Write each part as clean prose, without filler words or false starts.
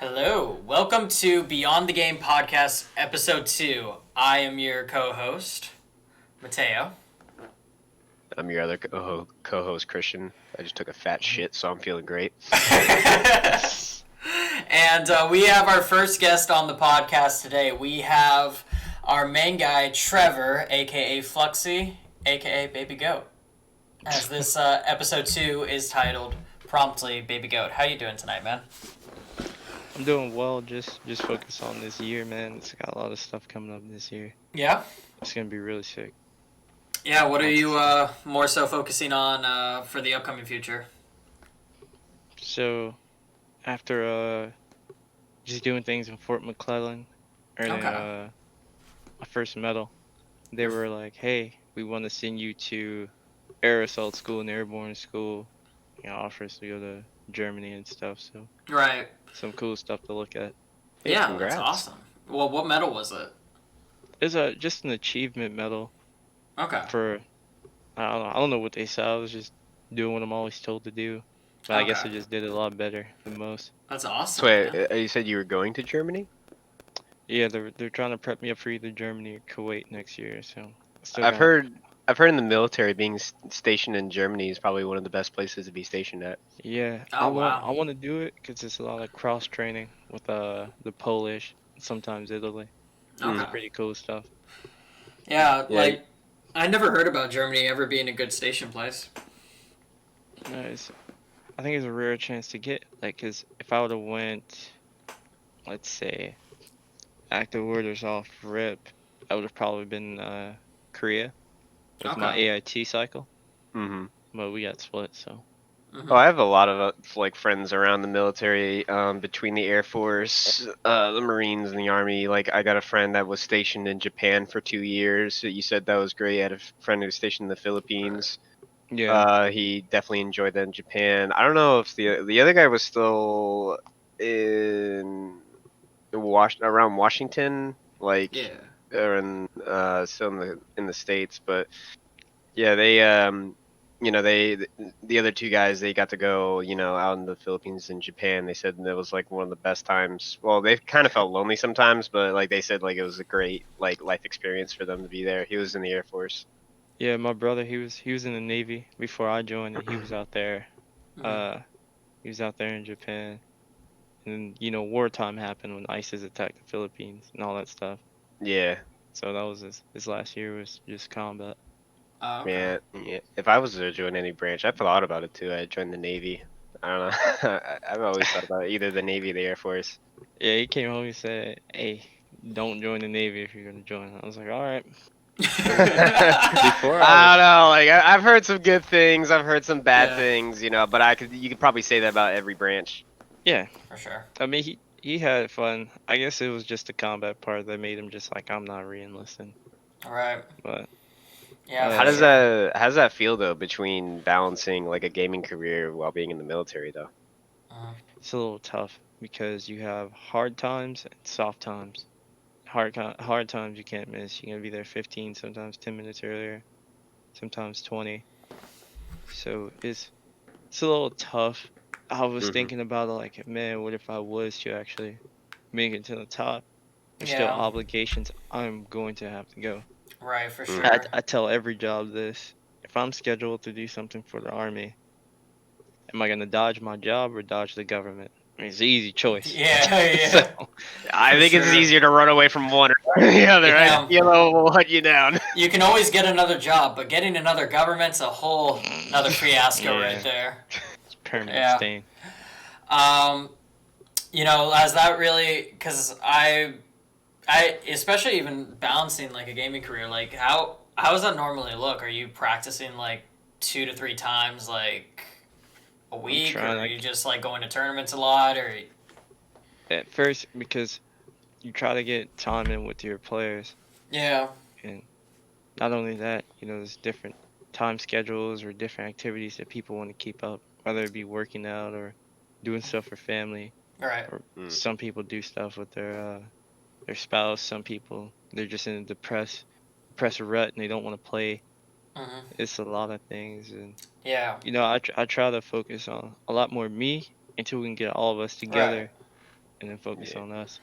Hello, welcome to Beyond the Game Podcast, Episode 2. I am your co-host, Matteo. I'm your other co-host, Christian. I just took a fat shit, so I'm feeling great. And we have our first guest on the podcast today. We have our main guy, Trevor, a.k.a. Fluxzsy, a.k.a. Baby Goat. As this Episode 2 is titled, promptly, Baby Goat. How you doing tonight, man? I'm doing well. Just focus on this year, man. It's got a lot of stuff coming up this year. Yeah? It's gonna be really sick. Yeah, what are you more so focusing on for the upcoming future? So, after just doing things in Fort McClellan, earning my first medal, they were like, "Hey, we want to send you to air assault school and airborne school. Offer us to go to Germany and stuff." So, Right. some cool stuff to look at. Hey, Yeah, congrats. that's awesome. Well, what medal was it? It's just an achievement medal Okay. for I don't know what they said. I was just doing what I'm always told to do. But I guess I just did it a lot better than most. That's awesome. So wait, you said you were going to Germany? Yeah, they're trying to prep me up for either Germany or Kuwait next year. So I've heard in the military being stationed in Germany is probably one of the best places to be stationed at. Yeah, Oh, I want to do it because it's a lot of cross training with the Polish, sometimes Italy. Okay. It's pretty cool stuff. Yeah, Yeah. like I never heard about Germany ever being a good station place. Nice. I think it's a rare chance to get, like, cause if I would have went, let's say, active orders off rip, I would have probably been Korea with my AIT cycle. Mm-hmm. But we got split, so. Oh, I have a lot of like friends around the military, between the Air Force, the Marines, and the Army. Like, I got a friend that was stationed in Japan for 2 years. You said that was great. I had a friend who was stationed in the Philippines. Yeah. He definitely enjoyed that in Japan. I don't know if the other guy was still in around Washington, like, Yeah. or still in the States, but yeah, they the other two guys, they got to go, out in the Philippines and Japan. They said it was like one of the best times. Well, they kind of felt lonely sometimes, but like they said, like it was a great like life experience for them to be there. He was in the Air Force. Yeah, my brother, he was in the Navy before I joined, and he was out there. He was out there in Japan. And then, wartime happened when ISIS attacked the Philippines and all that stuff. Yeah. So that was his last year was just combat. Okay. Yeah. If I was to join any branch, I thought about it too. I'd join the Navy. I don't know. I've always thought about either the Navy or the Air Force. Yeah, he came home and said, "Hey, don't join the Navy if you're gonna join." I was like, "All right." Before I don't know. Like I've heard some good things. I've heard some bad Yeah. things. But you could probably say that about every branch. Yeah, For sure. I mean, he had fun. I guess it was just the combat part that made him just like, I'm not re-enlisting. All right. But Yeah. How does that feel though, between balancing like a gaming career while being in the military though? it's a little tough because you have hard times and soft times. Hard times you can't miss. You're gonna be there 15, sometimes 10 minutes earlier, sometimes 20. So it's a little tough. I was thinking about it like, man, what if I was to actually make it to the top? There's still obligations I'm going to have to go. Right, for sure. I tell every job this. If I'm scheduled to do something for the Army, am I going to dodge my job or dodge the government? I mean, it's an easy choice. Yeah. So, I think it's easier to run away from one or the other. Yeah. Right? Will hunt you down. You can always get another job, but getting another government's a whole another fiasco Yeah. right there. it's permanent stain. As that really, because I especially even balancing like a gaming career, like how does that normally look? Are you practicing like 2 to 3 times like a week, or are you just like going to tournaments a lot, or? At first, because you try to get time in with your players. Yeah. And not only that, there's different time schedules or different activities that people want to keep up, whether it be working out or doing stuff for family. Right. Or some people do stuff with their spouse. Some people, they're just in a depressed rut and they don't want to play. It's a lot of things, and I try to focus on a lot more me until we can get all of us together and then focus Yeah. on us.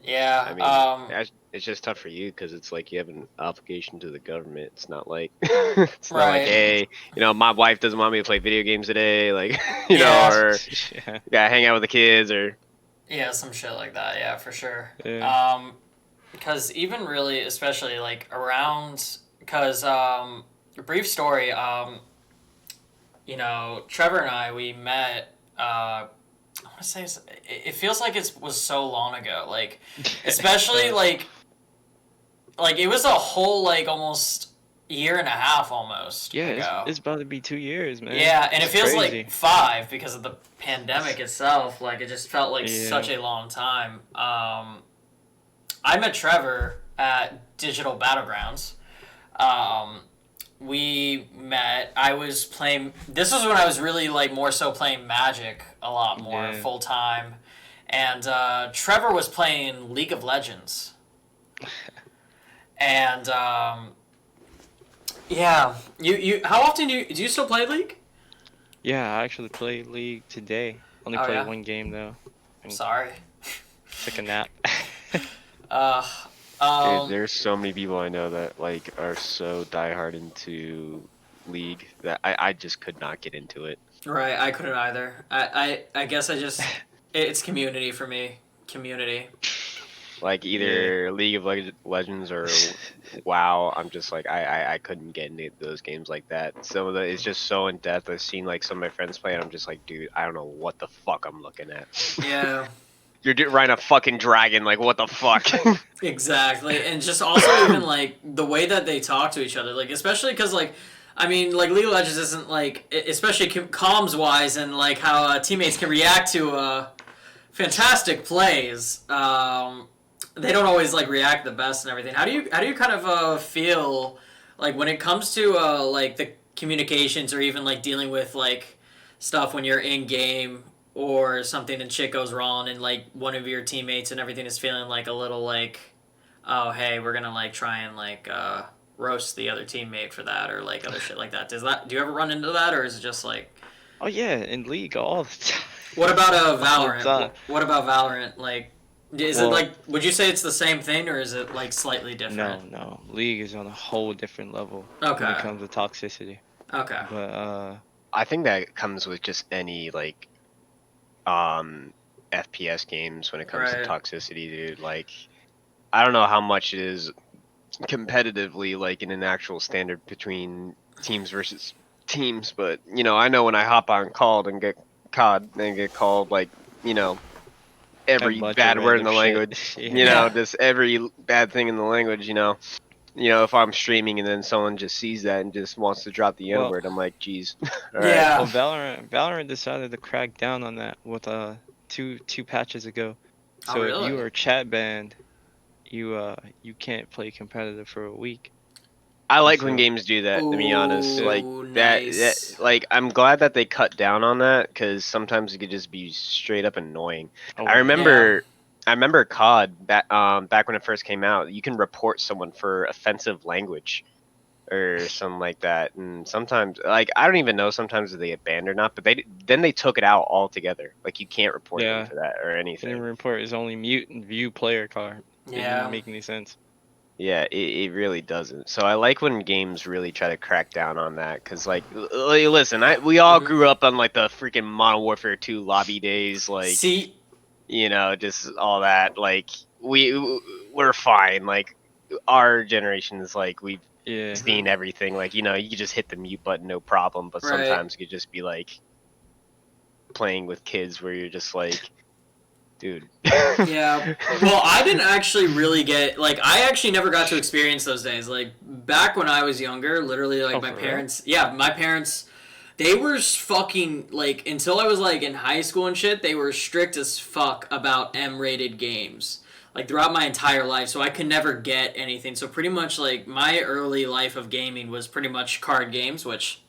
Yeah. I mean, it's just tough for you because it's like you have an obligation to the government. It's not like it's not like, Right. hey, my wife doesn't want me to play video games today, like Yeah. or Yeah. gotta hang out with the kids or. Yeah, some shit like that. Yeah, for sure. Yeah. Because even really, especially like around, because a brief story. Trevor and I, we met. I want to say it feels like it was so long ago. Like, especially like it was a whole like almost year and a half almost Yeah, ago. it's about to be 2 years, man. Yeah, and It's it feels crazy. like 5 because of the pandemic itself. Like it just felt like Yeah. such a long time. I met Trevor at Digital Battlegrounds. We met. I was playing. This was when I was really like more so playing Magic a lot more Yeah. full time, and Trevor was playing League of Legends. And yeah, you how often do you still play League? Yeah, I actually played League today. Only Oh, played yeah? one game though. I'm sorry. Took a nap. Uh, Dude, there's so many people I know that like are so diehard into League that I just could not get into it. right, I couldn't either. I guess it's community for me. Community. Like either League of Legends or WoW. I'm just like I couldn't get into those games like that. Some of it's just so in depth. I've seen like some of my friends play, and I'm just like, dude, I don't know what the fuck I'm looking at. Yeah. You're riding a fucking dragon. Like what the fuck? Exactly, and just also even like the way that they talk to each other, like especially because like, I mean, like League of Legends isn't like, especially comms wise and like how teammates can react to fantastic plays. They don't always like react the best and everything. How do you kind of feel like when it comes to like the communications or even like dealing with like stuff when you're in game or something and shit goes wrong and like one of your teammates and everything is feeling like a little like, oh hey, we're gonna like try and like roast the other teammate for that or like other shit like that. Do you ever run into that or is it just like? Oh yeah, in League all the time. What about All the Valorant? time. What about Valorant? Like, is it Well- like? Would you say it's the same thing or is it like slightly different? No. League is on a whole different level when Okay. it comes to toxicity. Okay. But I think that comes with just any like FPS games when it comes Right. to toxicity, dude. Like I don't know how much it is competitively like in an actual standard between teams versus teams, but I know when I hop on called and get COD and get called like, every bunch of bad word in the random language, shit. Yeah. just every bad thing in the language, if I'm streaming and then someone just sees that and just wants to drop the N Well- word, I'm like, geez. All Yeah. Well, Valorant decided to crack down on that with two patches ago. Oh, So if really? you were chat banned, you can't play competitive for a week. I like when So- games do that, to be honest. Ooh, Like nice. like I'm glad that they cut down on that because sometimes it could just be straight up annoying. Oh, I remember COD back when it first came out. You can report someone for offensive language or something like that, and sometimes like I don't even know sometimes if they get banned or not. But they took it out altogether. Like you can't report them Yeah. for that or Any anything. report is only mute and view player card. It Yeah. didn't make any sense. Yeah, it really doesn't. So I like when games really try to crack down on that, because like, listen, we all grew up on like the freaking Modern Warfare 2 lobby days, like, See. just all that. Like we're fine. Like our generation is like we've Yeah. seen everything. Like you just hit the mute button, no problem. But Right. sometimes it could just be like playing with kids where you're just like, dude. Yeah. Well, I didn't actually really get like I actually never got to experience those days. Like back when I was younger, literally like Oh, my for real? parents, yeah, my parents they were fucking like until I was like in high school and shit, they were strict as fuck about M-rated games. Like throughout my entire life, so I could never get anything. So pretty much like my early life of gaming was pretty much card games, which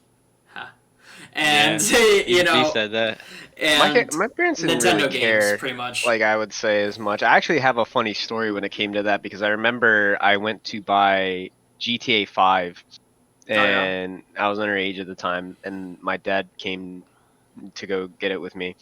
and You know said that. and My parents didn't Nintendo really care, games pretty much. like I would say as much. I actually have a funny story when it came to that because I remember I went to buy GTA 5 yeah? and I was underage at the time and my dad came to go get it with me.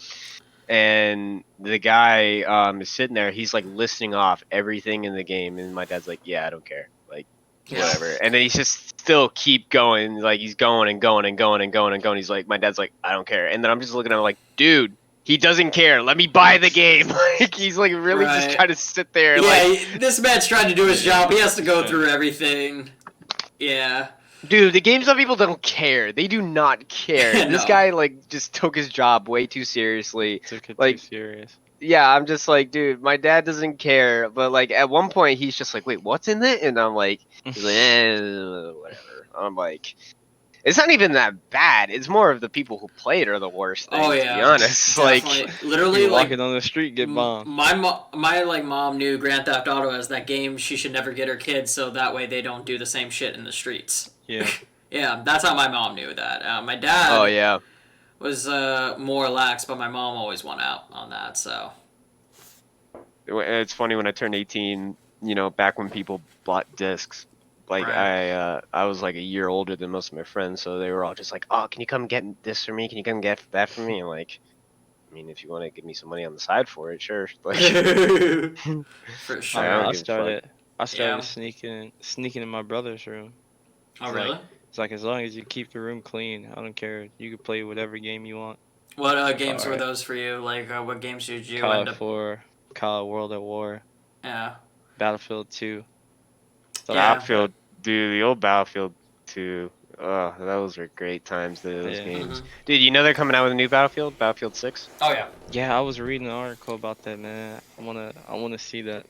and the guy is sitting there. He's like listing off everything in the game, and my dad's like, "Yeah, I don't care, like whatever." And then he's just still keep going, like he's going and going and going and going and going. He's like, my dad's like, "I don't care," and then I'm just looking at him like, "Dude, he doesn't care. Let me buy the game." Like he's like really just Right. trying to sit there. Yeah, Like, this man's trying to do his job. He has to go through everything. Yeah. dude, the GameStop people don't care. They do not care. This No. guy like just took his job way too seriously. Took it Like, too serious. yeah, I'm just like, dude, my dad doesn't care. But like at one point, he's just like, wait, what's in it? And I'm like, he's like, whatever. I'm like, it's not even that bad. It's more of the people who play it are the worst thing, Oh to yeah. be honest. Like, Definitely. Literally, You like walking on the street, get bombed. my mom knew Grand Theft Auto as that game she should never get her kids, so that way they don't do the same shit in the streets. Yeah. Yeah, that's how my mom knew that. My dad oh yeah, was more lax, but my mom always won out on that. So it's funny when I turned 18. You know, back when people bought discs. Like Right. I was like a year older than most of my friends, so they were all just like, "Oh, can you come get this for me? Can you come get that for me?" And like, I mean, if you want to give me some money on the side for it, sure. Like, For I sure. don't I give a fuck. started Yeah. sneaking in my brother's room. Oh It's really? like, it's like as long as you keep the room clean, I don't care. You can play whatever game you want. What games were Alright. those for you? Like, what games did you Call end of up? 4, Call of World at War, Yeah. Battlefield 2. Stuff Yeah. like Battlefield, dude, the old Battlefield 2. Oh, those were great times, those Yeah. games. Mhm. Dude, you know they're coming out with a new Battlefield 6? Oh yeah. Yeah, I was reading an article about that, man. I wanna see that.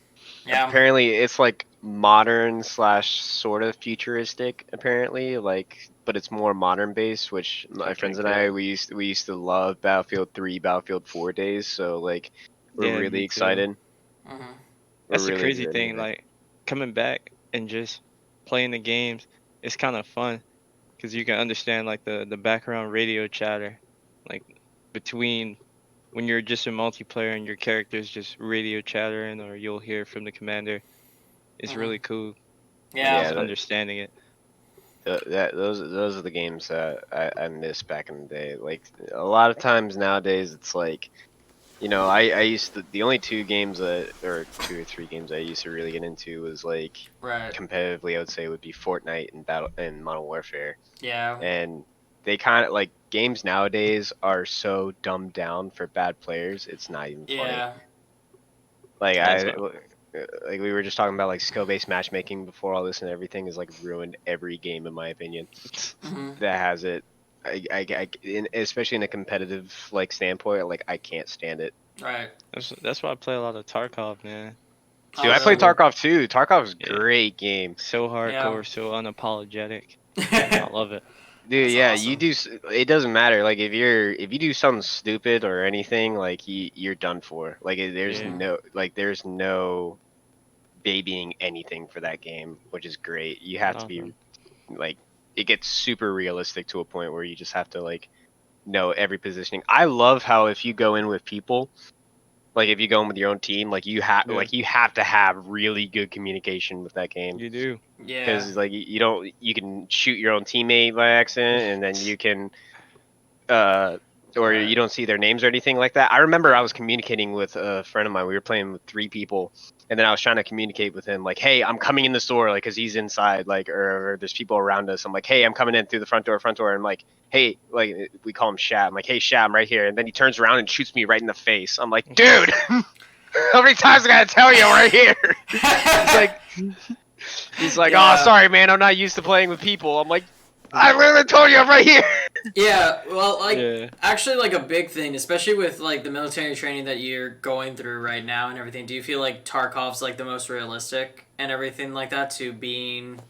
Yeah. Apparently, it's like modern slash sort of futuristic. Apparently, like, but it's more modern based. Which my Okay, friends and I good. we used to love Battlefield 3, Battlefield 4 days. So like, we're Yeah, really me too. excited. Mhm. We're That's the really crazy excited. thing, like coming back and just playing the games. It's kind of fun because you can understand like the background radio chatter, like between when you're just a multiplayer and your character's just radio chattering, or you'll hear from the commander. It's Mhm. really cool. Like Yeah. just understanding it. Those are the games that I miss back in the day. Like a lot of times nowadays, it's like, you know, I used to the only two games that or 2 or 3 games I used to really get into was like Right. competitively. I would say would be Fortnite and Modern Warfare, Yeah. and they kind of like games nowadays are so dumbed down for bad players. It's not even funny. Yeah. Like That's like we were just talking about like skill-based matchmaking before all this and everything has like ruined every game in my opinion Mhm. that has it. Especially in a competitive like standpoint, like I can't stand it. Right. that's why I play a lot of Tarkov, man. Oh, Dude, I play really? Tarkov too. Tarkov's a Yeah. great game. So hardcore, Yeah. so unapologetic. I love it. Dude, That's yeah, awesome. it doesn't matter. Like if you do something stupid or anything, like you're done for. Like Yeah. there's no babying anything for that game, which is great. You have to be like it gets super realistic to a point where you just have to like know every positioning. I love how if you go in with people, like if you go in with your own team, like Yeah. you have to have really good communication with that game. You do. Yeah. Because like you can shoot your own teammate by accident and then you can or Right. you don't see their names or anything like that. I remember I was communicating with a friend of mine. We were playing with 3 people, and then I was trying to communicate with him like, "Hey, I'm coming in the store," like, cause he's inside, like, or there's people around us. I'm like, "Hey, I'm coming in through the front door." And I'm like, "Hey," like we call him Shat. I'm like, "Hey, Shat, I'm right here." And then he turns around and shoots me right in the face. I'm like, "Dude, how many times I gotta tell you I'm right here?" He's like, Yeah. "Oh, sorry, man. I'm not used to playing with people." I'm like, "I literally told you I'm right here." Yeah, well, like, Yeah. actually, like, a big thing, especially with, like, the military training that you're going through right now and everything, do you feel like Tarkov's, like, the most realistic and everything like that to being,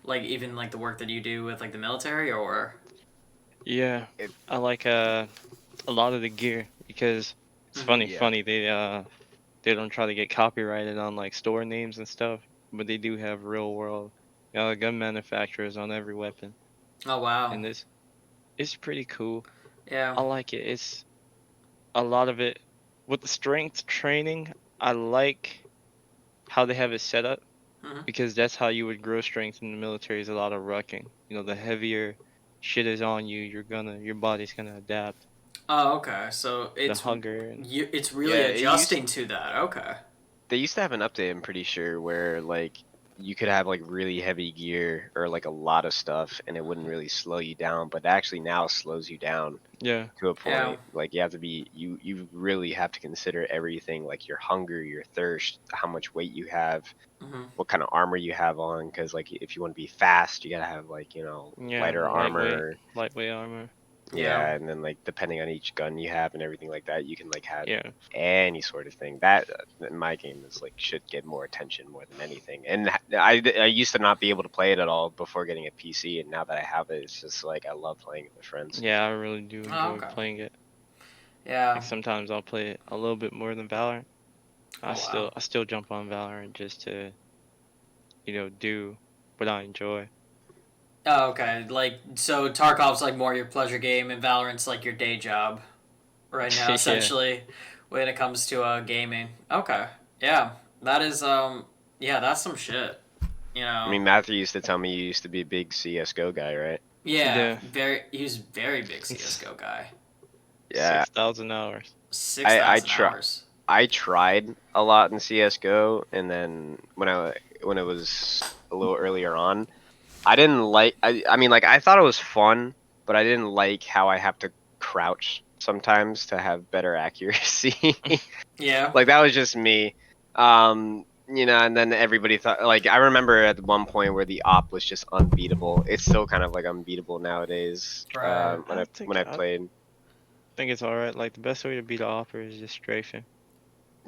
like, even, like, the work that you do with, like, the military, or? Yeah. I like a lot of the gear because it's Mhm. funny they don't try to get copyrighted on like store names and stuff, but they do have real world gun manufacturers on every weapon, Oh, wow. and it's pretty cool. Yeah. I like it. It's a lot of it with the strength training. I like how they have it set up Mhm. because that's how you would grow strength in the military. Is a lot of rucking. You know, the heavier shit is on you, your body's gonna adapt. Oh, okay. So The hunger and it's really Yeah, adjusting to that. Okay. they used to have an update, I'm pretty sure, where like you could have like really heavy gear or like a lot of stuff and it wouldn't really slow you down, but actually now slows you down yeah, to a Yeah. point. Like you have to be you really have to consider everything, like your hunger, your thirst, how much weight you have, Hmm. what kind of armor you have on, because like if you want to be fast, you gotta have like yeah, lighter armor. lightweight armor. Yeah. Yeah, and then like depending on each gun you have and everything like that, you can like have Yeah, any sort of thing. That in my game is like should get more attention more than anything. And I used to not be able to play it at all before getting a PC, and now that I have it, it's just like I love playing it with friends. yeah, I really do Oh, enjoy okay. playing it. Yeah. Like sometimes I'll play it a little bit more than Valorant. Oh wow. I still jump on Valorant just to do what I enjoy. Oh, okay. Like, so Tarkov's like more your pleasure game, and Valorant's like your day job right now, Yeah, essentially, when it comes to gaming. Okay. Yeah. That is Yeah, that's some shit. You I know. mean, Matthew used to tell me you used to be a big CS:GO guy, right? Yeah. yeah, He's very big CS:GO guy. Yeah, 6,000 hours. Six I I thousand try hours. I tried a lot in CS:GO, and then when it was a little earlier on, I didn't like. I mean, like I thought it was fun, but I didn't like how I have to crouch sometimes to have better accuracy. Yeah. Like that was just me. And then everybody thought like I remember at one point where the op was just unbeatable. It's still kind of like unbeatable nowadays. Right. When I I played. think it's alright. Like the best way to beat an offer is just strafing.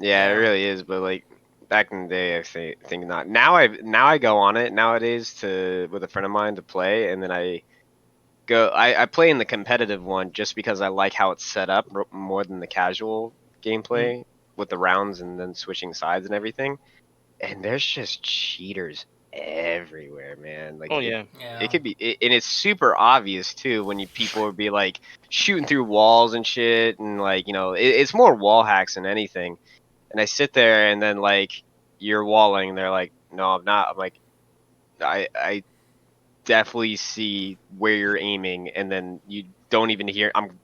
Yeah, it Yeah. really is. But like back in the day, I think not. Now I go on it nowadays to with a friend of mine to play, and then I play in the competitive one just because I like how it's set up more than the casual Mm. gameplay with the rounds and then switching sides and everything. And there's just cheaters everywhere, man. Like Oh it yeah, it Yeah. could be and it's super obvious too when people would be like shooting through walls and shit, and like it's more wall hacks than anything. And I sit there and then like you're walling, and they're like, no, I'm not. I'm like, I definitely see where you're aiming, and then you don't even hear. I'm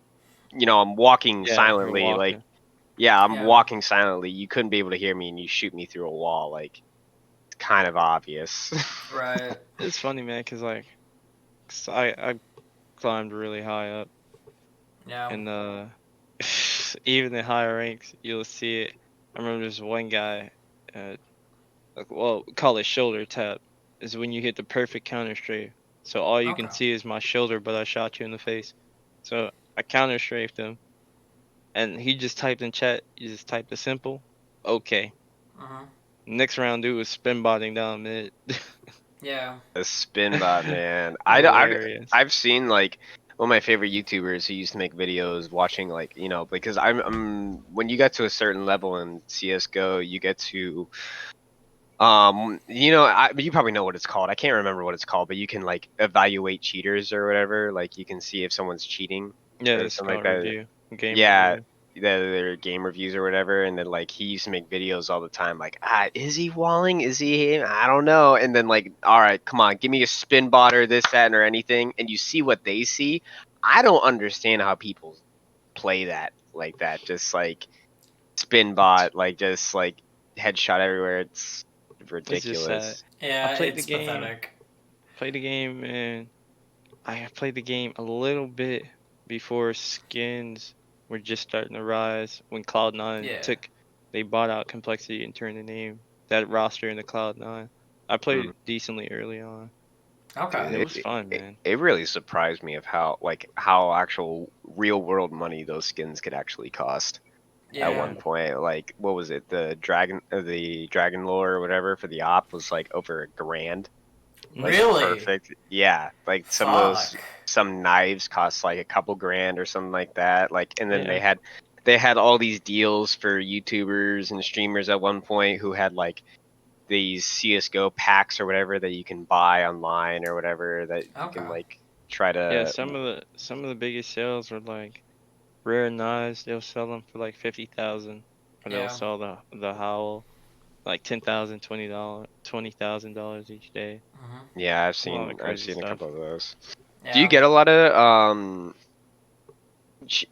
walking yeah. You're silently. Like, walking. yeah, I'm Yeah. walking silently. You couldn't be able to hear me, and you shoot me through a wall. Like, it's kind of obvious. Right. It's funny, man, cause like, 'cause I climbed really high up, Yeah. and even in higher ranks, you'll see it. I remember this one guy, uh, well, we call it shoulder tap, is when you hit the perfect counter strafe. So all you Okay. can see is my shoulder, but I shot you in the face. So I counter strafed him, and he just typed in chat. He just typed a simple, okay. Uh-huh. Next round, dude was spin botting down mid. Yeah. A spin bot, man. Hilarious. I've seen like one of my favorite YouTubers who used to make videos watching like because I'm when you get to a certain level in CS:GO, you get to you probably know what it's called. I can't remember what it's called, but you can like evaluate cheaters or whatever. Like you can see if someone's cheating Yeah, or it's something like called that. review, game Yeah, review. their game reviews or whatever, and then like he used to make videos all the time, like is he walling? Is he him? I don't know. And then like, all right, come on, give me a spin bot or this, that, or anything, and you see what they see. I don't understand how people play that like that, just like spin bot, like just like headshot everywhere. It's It's just sad. ridiculous. I Yeah, played the it's game, pathetic. and I have played the game a little bit before skins were just starting to rise. When Cloud9 Yeah. they bought out Complexity and turned the name that roster into Cloud9. I played Mm. it decently early on, Okay. and it Dude, was fun, man. it really surprised me of how actual real world money those skins could actually cost. At Yeah. one point, like what was it, the dragon lore or whatever for the op was like over $1,000, like Really? perfect. Yeah, like Fuck. some knives cost like a couple grand or something like that. Like, and then Yeah, they had all these deals for YouTubers and streamers at one point who had like these CS:GO packs or whatever that you can buy online or whatever that you can Okay. like try yeah. to. Some of the biggest sales were like rare knives. They'll sell them for like 50,000, or they'll Yeah. sell the howl like 10,000, $20,000 each day. Hmm. Yeah, A lot of I've crazy seen a stuff. couple of those. Do you Yeah. get a lot of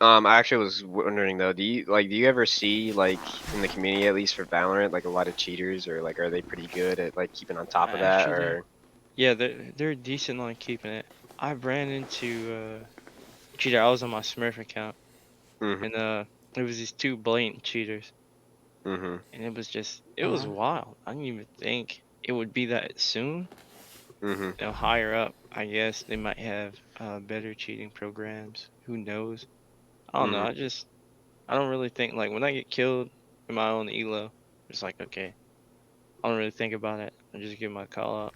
I actually was wondering though, do you ever see like in the community, at least for Valorant, like a lot of cheaters, or like are they pretty good at like keeping on top of that, Actually, or? yeah, they're decent on keeping it. I ran into cheater. I was on my Smurf account, Mhm. and it was these two blatant cheaters, Mhm. and it was wild. I didn't even think it would be that soon. Mhm. You know, higher up, I guess they might have better cheating programs. Who knows? I don't know. Mhm. I don't really think like when I get killed in my own elo, it's like okay, I don't really think about it. I just give my call out.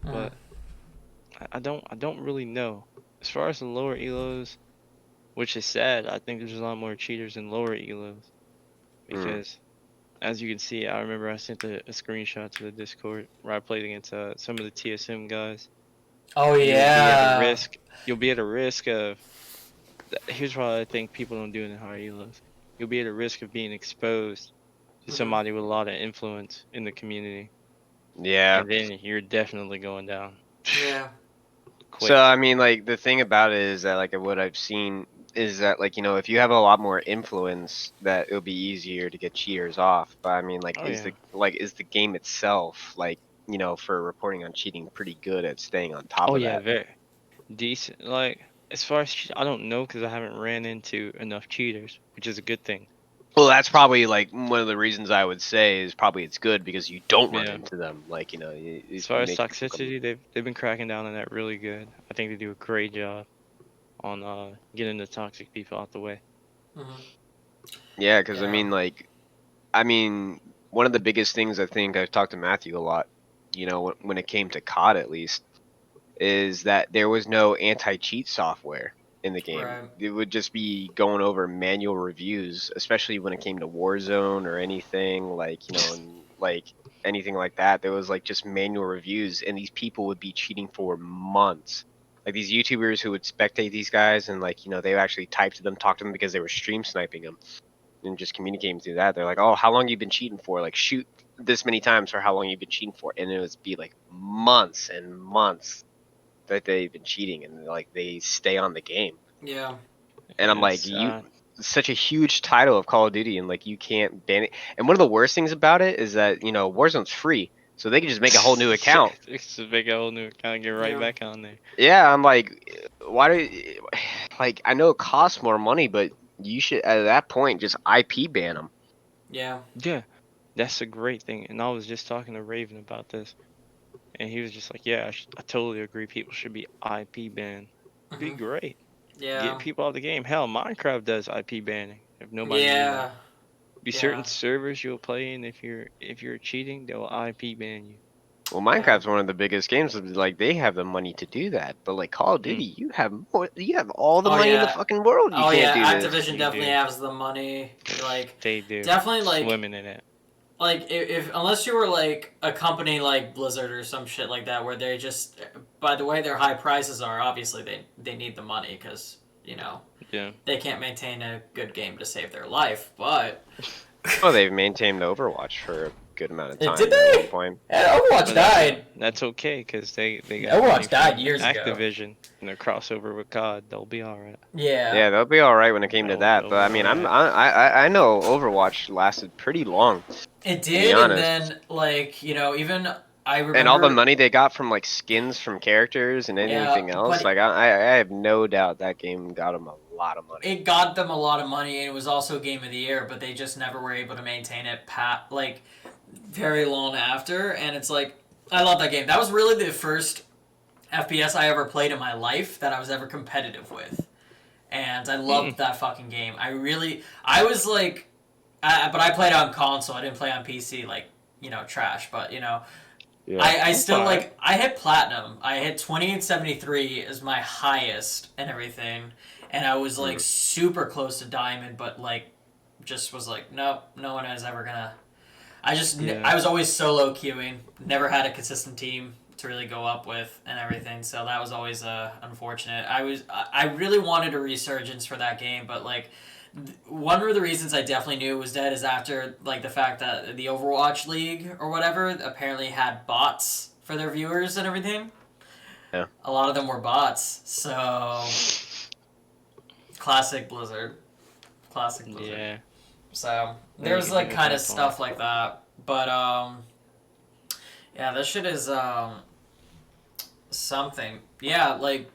Mm. But I don't really know. As far as the lower elos, which is sad, I think there's a lot more cheaters in lower elos Mhm. because as you can see, I remember I sent a screenshot to the Discord where I played against some of the TSM guys, Oh and you'll be at a yeah. risk. You'll be at a risk of. Here's what I think people don't do in the higher elos. You'll be at a risk of being exposed to Mhm. somebody with a lot of influence in the community, Yeah. and then you're definitely going down Yeah. So quick. I mean, like the thing about it is that like what I've seen is that like if you have a lot more influence, that it'll be easier to get cheaters off. But I mean, like Oh yeah. is the game itself like for reporting on cheating pretty good at staying on top Oh of yeah, that? very decent. Like as far as I don't know because I haven't ran into enough cheaters, which is a good thing. Well, that's probably like one of the reasons I would say is probably it's good because you don't run Yeah. into them. Like As it far as makes people come. toxicity, they've been cracking down on that really good. I think they do a great job on getting the toxic people out the way. Mhm. Yeah, because Yeah. I mean, one of the biggest things I think I've talked to Matthew a lot, when it came to COD at least, is that there was no anti-cheat software in the game. Right. It would just be going over manual reviews, especially when it came to Warzone or anything like, and like anything like that. There was like just manual reviews, and these people would be cheating for months. Like these YouTubers who would spectate these guys, and like, they would actually type to them, talk to them because they were stream sniping them and just communicating through that. They're like, "Oh, how long you been cheating for? Like, shoot this many times for how long you've been cheating for," and it would be like months and months that they've been cheating, and like they stay on the game. Yeah. And I'm like, It's you such a huge title of Call of Duty, and like you can't ban it. And one of the worst things about it is that Warzone's free, so they can just make a whole new yeah, account. it's a big old new account and get right Yeah. back on there. Yeah, I'm like, why do like I know it costs more money, but you should at that point just IP ban them. Yeah. Yeah, that's a great thing. And I was just talking to Raven about this, and he was just like, "Yeah, I totally agree. People should be IP banned. Be Mhm. great. Get Yeah. people out of the game. Hell, Minecraft does IP banning. If nobody knew that, Yeah. be certain Yeah. servers you'll play in. If you're cheating, they'll IP ban you. Well, Yeah. Minecraft's one of the biggest games. Like they have the money to do that, but like Call of Mm, Duty, you have more. You have all the Oh money in the yeah. fucking world. You Oh can't do yeah. this. Activision you definitely do. has the money. Like, They do. definitely Swimming in it. like if unless you were like a company like Blizzard or some shit like that, where they just by the way their high prices are, obviously they need the money because Yeah. they can't maintain a good game to save their life. But Oh, they've maintained Overwatch for a good amount of did time there at one they? point. Yeah, Overwatch But died. that's okay because they got money Overwatch died from years ago. Activision and their crossover with COD. They'll be all right. Yeah, Yeah, they'll be all right when it came to that. They'll But be I all mean, right. I know Overwatch lasted pretty long, it to be did, and honest. then like even I And all the remember. money they got from like skins from characters and Yeah, anything else, but like I have no doubt that game got them a lot of money. it got them a lot of money, and it was also Game of the Year, but they just never were able to maintain it like very long after. And it's like I love that game. That was really the first FPS I ever played in my life that I was ever competitive with, and I Mm, loved that fucking game. I was like, but I played on console. I didn't play on PC like trash, but Yeah. I that's still all right. like I hit platinum. I hit 2873 as my highest and everything, and I was like Mm. super close to diamond, but like just was like nope, no one is ever gonna. Yeah. I was always solo queuing. Never had a consistent team to really go up with and everything, so that was always unfortunate. I really wanted a resurgence for that game, but like one of the reasons I definitely knew it was dead is after like the fact that the Overwatch League or whatever apparently had bots for their viewers and everything. Yeah. A lot of them were bots, so Classic Blizzard. Classic Blizzard. Yeah. So Yeah, there's you like can kind have of fun. stuff like that, but yeah, that shit is something. Yeah, like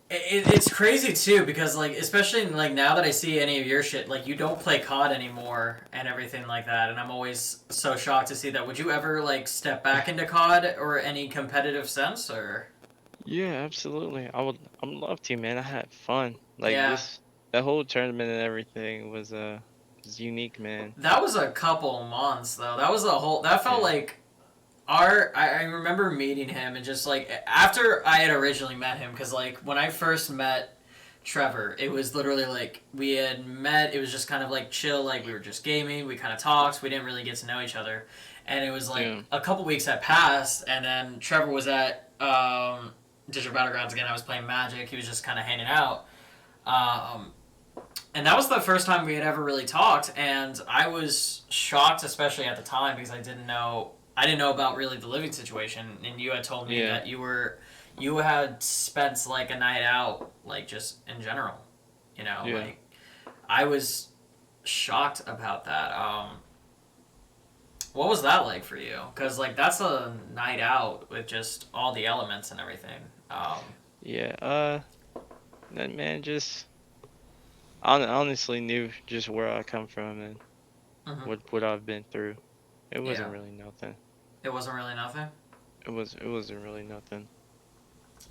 it's crazy too because like especially like now that I see any of your shit, like you don't play COD anymore and everything like that, and I'm always so shocked to see that. Would you ever like step back into COD or any competitive sense or? Yeah, absolutely. I'd love to, man. I had fun. Like Yeah, the whole tournament and everything was unique, man. that was a couple months though. That was a whole. That felt Yeah. like I remember meeting him and just like after I had originally met him because like when I first met Trevor it was literally like we had met, it was just kind of like chill, like we were just gaming, we kind of talked, we didn't really get to know each other, and it was like Yeah. a couple weeks had passed and then Trevor was at Digital Battlegrounds again. I was playing Magic, he was just kind of hanging out, um, and that was the first time we had ever really talked, and I was shocked, especially at the time, because I didn't know about really the living situation, and you had told me Yeah. that you had spent like a night out, like just in general, Yeah. like I was shocked about that. What was that like for you? Because like that's a night out with just all the elements and everything. Yeah. That man just honestly knew just where I come from and Mhm. what I've been through. It wasn't Yeah, really nothing. it wasn't really nothing. It wasn't really nothing.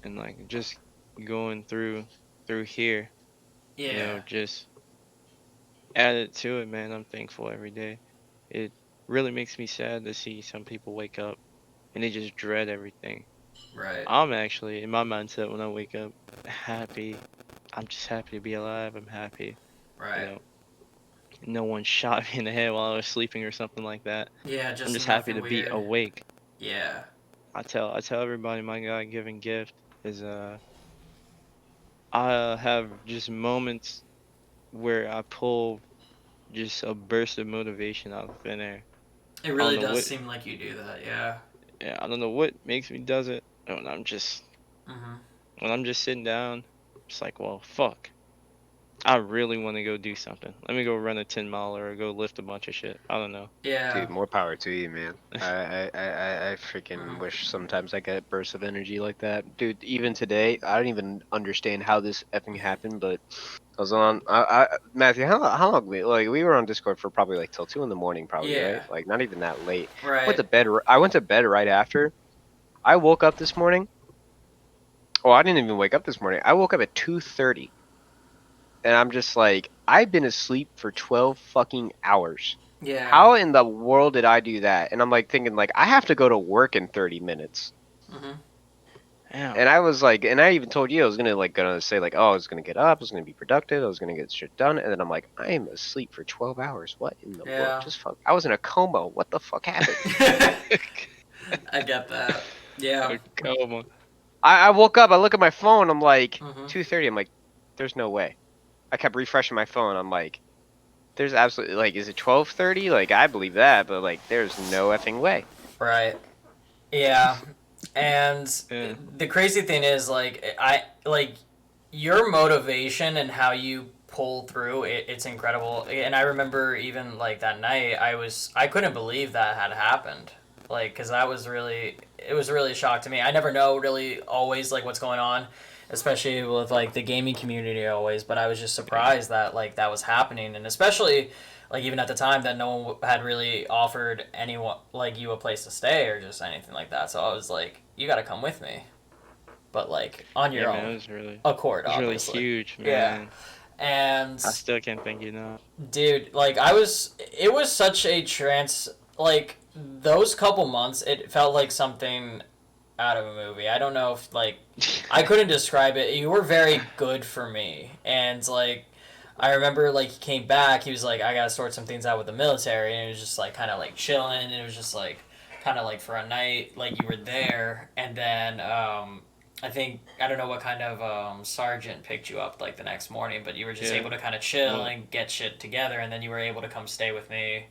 And like just going through here, Yeah, just added to it, man. I'm thankful every day. It really makes me sad to see some people wake up and they just dread everything. right, I'm actually in my mindset when I wake up happy. I'm just happy to be alive. I'm happy, you right. know. No one shot me in the head while I was sleeping or something like that. Yeah, I'm just just happy nothing to be weird. awake. Yeah. I tell everybody my God-given gift is I have just moments where I pull just a burst of motivation out of thin air. It I don't really know does what seem like you do that, yeah. yeah, I don't know what makes me does it. When Mhm. I'm just sitting down, it's like, well, fuck. I really want to go do something. Let me go run a 10 mile or go lift a bunch of shit. I don't know. Yeah. Dude, more power to you, man. I freaking Mhm. wish sometimes I get bursts of energy like that. Dude, even today, I don't even understand how this effing happened, but I was on, Matthew, how long we were on Discord for probably like till 2 in the morning, probably, right? Yeah. Like, not even that late. Right. I went to bed right after. I woke up this morning. Oh, I didn't even wake up this morning. I woke up at 2:30. And I'm just like, I've been asleep for 12 fucking hours. Yeah. How in the world did I do that? And I'm like thinking like I have to go to work in 30 minutes. Mhm. Damn. And I was like, and I even told you I was gonna say like, oh, I was gonna get up, I was gonna be productive, I was gonna get shit done, and then I'm like, I am asleep for 12 hours. What in the world? Yeah. Just fuck. I was in a coma. What the fuck happened? I get that. Yeah. Come on. I woke up, I look at my phone, I'm like Mhm. 2:30. I'm like, there's no way. I kept refreshing my phone. I'm like, there's absolutely like, is it 12:30? Like I believe that, but like, there's no effing way. Right. Yeah. And Yeah. the crazy thing is I like your motivation and how you pull through it's incredible. And I remember even like that night I couldn't believe that had happened, like because that was really, it was really a shock to me. I never know really always like what's going on, especially with like the gaming community always, but I was just Yeah. surprised that like that was happening, and especially like even at the time that no one had really offered anyone like you a place to stay or just anything like that, so I was like, you got to come with me, but like on Yeah, your man, own it accord, was really obviously. huge, Yeah. man. And I still can't thank you enough. dude, like it was such a trance, like those couple months, it felt like something out of a movie. I don't know if like I couldn't describe it. You were very good for me, and like I remember like he came back. He was like, I gotta sort some things out with the military, and it was just like kind of like chilling, and it was just like kind of like for a night, like you were there, and then I think I don't know what kind of sergeant picked you up like the next morning, but you were just Yeah. able to kind of chill Well, and get shit together, and then you were able to come stay with me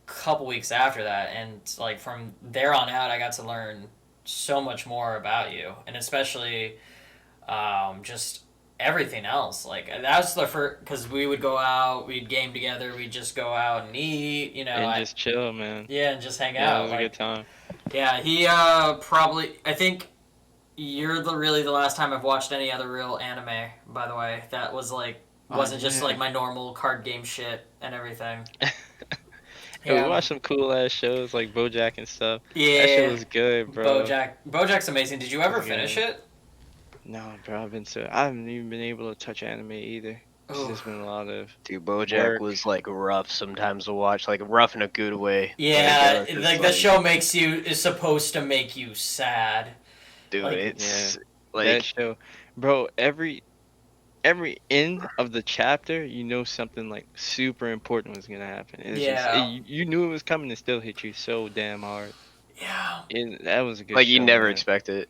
a couple weeks after that, and like from there on out, I got to learn so much more about you, and especially just everything else. Like that's the first, because we would go out, we'd game together, we'd just go out and eat, And just chill, man. yeah, and just hang Yeah, it out. was a Like good time. yeah, he probably, I think you're really the last time I've watched any other real anime. By the way, that was like wasn't just like Yeah. my normal card game shit and everything. And we Yeah, watched some cool ass shows like BoJack and stuff. That shit yeah. was good, bro. BoJack's amazing. Did you ever It's finish good. it? No, bro, I haven't even been able to touch anime either. It's Ooh. just been a lot of Dude, BoJack work. was like rough sometimes to watch, like rough in a good way. Yeah, Just, like the show is supposed to make you sad. dude, like- it's that like show, bro. Every end of the chapter, you know something like super important was gonna happen. And it's Yeah. you knew it was coming and still hit you so damn hard. Yeah. And that was a good like show, you never man. expect it.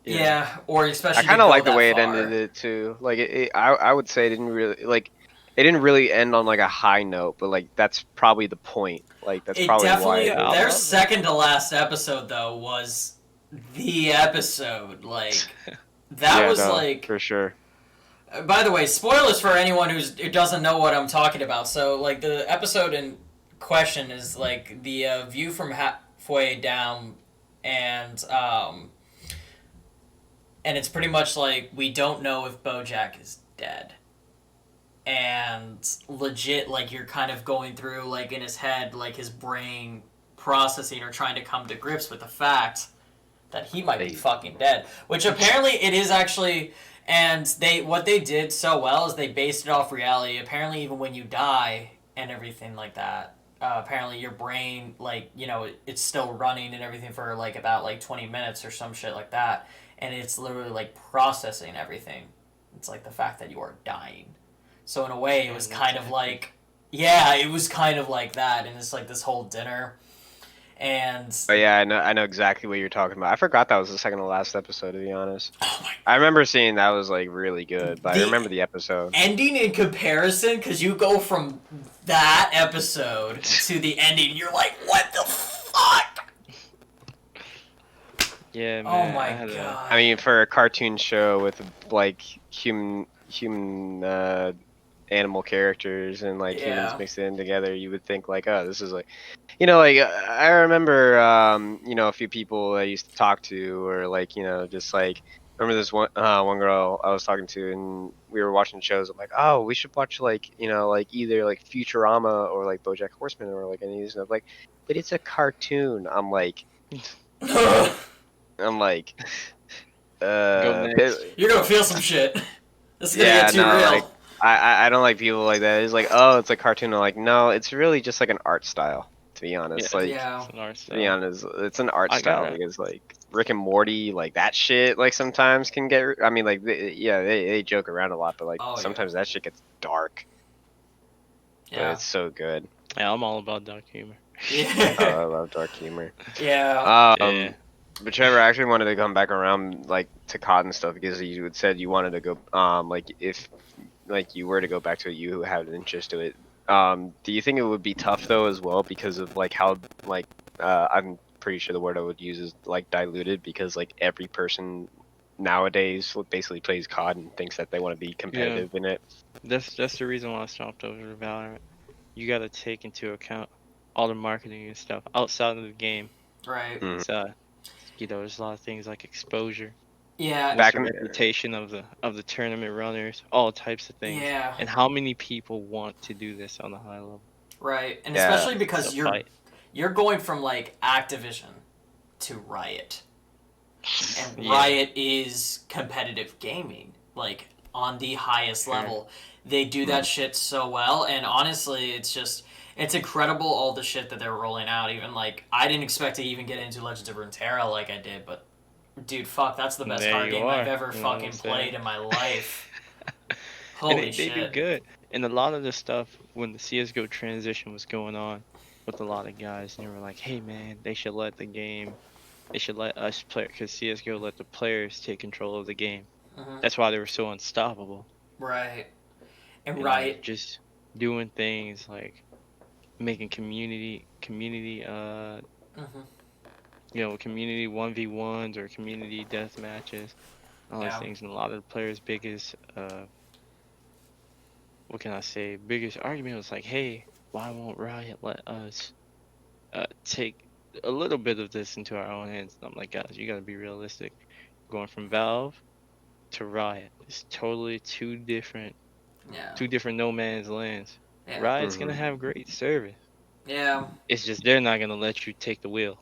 Yeah, or especially I kind to of go like the that way it far. ended it too. Like I would say it didn't really like it didn't really end on like a high note, but like that's probably the point. Like that's It probably definitely, why. I their love it. second to last episode though was the episode. Like that Yeah, was no, like. for sure. By the way, spoilers for anyone who doesn't know what I'm talking about. So like the episode in question is like the view from halfway down, and it's pretty much like we don't know if BoJack is dead. And legit, like you're kind of going through like in his head, like his brain processing or trying to come to grips with the fact that he might be fucking dead. Which apparently it is actually, and what they did so well is they based it off reality. Apparently, even when you die and everything like that, apparently your brain, like it's still running and everything for like about like 20 minutes or some shit like that, and it's literally like processing everything. It's like the fact that you are dying. So in a way, it was kind of like, yeah, it was kind of like that, and it's like this whole dinner, and Oh yeah, I know exactly what you're talking about. I forgot that was the second to last episode, to be honest. oh my, I remember seeing that was like really good, but I remember the episode. ending in comparison, because you go from that episode to the ending, you're like, what the fuck? Yeah, Oh man. my god. I mean, for a cartoon show with like human animal characters and like humans Yeah. mixed in together, you would think like, oh, this is like, like I remember, a few people I used to talk to, or like, just like, remember this one girl I was talking to, and we were watching shows. I'm like, oh, we should watch like, like either like Futurama or like BoJack Horseman or like any of these stuff. Like, but it's a cartoon. I'm like, Go next. You're gonna feel some shit. This is gonna Yeah, get too no, real. like, I don't like people like that. It's like, oh, it's a cartoon. I'm like, no, it's really just like an art style, to be honest. Yeah. Like, Yeah. It's an art to be style. honest, it's an art I style gotta- because like Rick and Morty, like that shit, like sometimes can get. I mean, like, they joke around a lot, but like Oh, yeah. sometimes that shit gets dark. But Yeah. it's so good. Yeah, I'm all about dark humor. Oh, Yeah. I love dark humor. Yeah. Yeah. But Trevor, I actually wanted to come back around like to COD and stuff because you had said you wanted to go. Like if like you were to go back to it, you had an interest to it. Do you think it would be tough though as well because of like how like I'm pretty sure the word I would use is like diluted because like every person nowadays basically plays COD and thinks that they want to be competitive in it. That's the reason why I stopped over to Valorant. You gotta take into account all the marketing and stuff outside of the game. Right. Mm. It's, there's a lot of things like exposure, Yeah. Back the in- reputation of the tournament runners, all types of things. Yeah. And how many people want to do this on a high level? Right. And Yeah. especially because It's a you're fight. you're going from like Activision to Riot. And Yeah. Riot is competitive gaming, like on the highest Sure. level. They do that shit so well, and honestly, it's incredible all the shit that they're rolling out. Even like I didn't expect to even get into Legends of Runeterra like I did, but dude, fuck, that's the best There card you game are, I've ever you know what fucking I'm saying? played in my life. And Holy they shit. do good. And a lot of the stuff when the CS:GO transition was going on with a lot of guys, and they were like, "Hey man, they should let the game, they should let us play, because CS:GO let the players take control of the game. Mhm. That's why they were so unstoppable." Right. And And, Riot, like, just doing things like making community, mhm. community 1v1s or community death matches. all these things, and a lot of the players' biggest what can I say? Biggest argument was like, hey, why won't Riot let us take a little bit of this into our own hands? And I'm like, guys, you gotta be realistic. Going from Valve to Riot is totally two different no man's lands. Yeah. Riot's gonna have great service. Yeah. It's just they're not gonna let you take the wheel.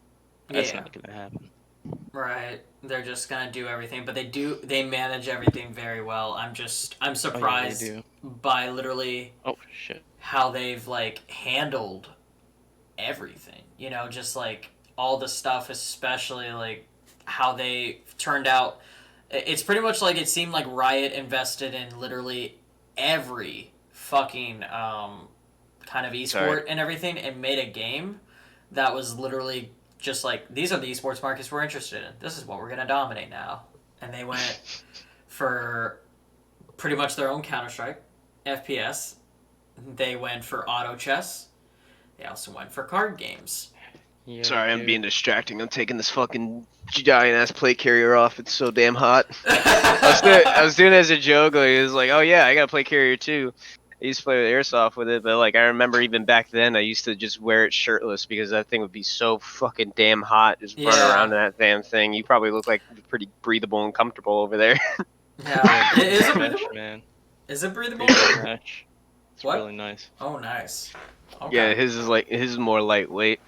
That's Yeah. not gonna happen. Right. They're just gonna do everything, but they manage everything very well. I'm surprised by literally how they've like handled everything. You know, just like all the stuff, especially like how they turned out. It's pretty much like it seemed like Riot invested in literally every fucking kind of esport and everything, and made a game that was literally just like, these are the esports markets we're interested in. This is what we're gonna dominate now. And they went for pretty much their own Counter-Strike, FPS. They went for auto chess. They also went for card games. Yeah, Sorry, I'm being distracting. I'm taking this fucking giant ass plate carrier off. It's so damn hot. I was doing it as a joke. Like, it was like, oh yeah, I got a plate carrier too. I used to play with airsoft with it, but like I remember even back then, I used to just wear it shirtless because that thing would be so fucking damn hot. Just run around in that damn thing. You probably look like pretty breathable and comfortable over there. Yeah, is it breathable? Man. Is it breathable? It's really nice. Oh, nice. Okay. Yeah, his is more lightweight.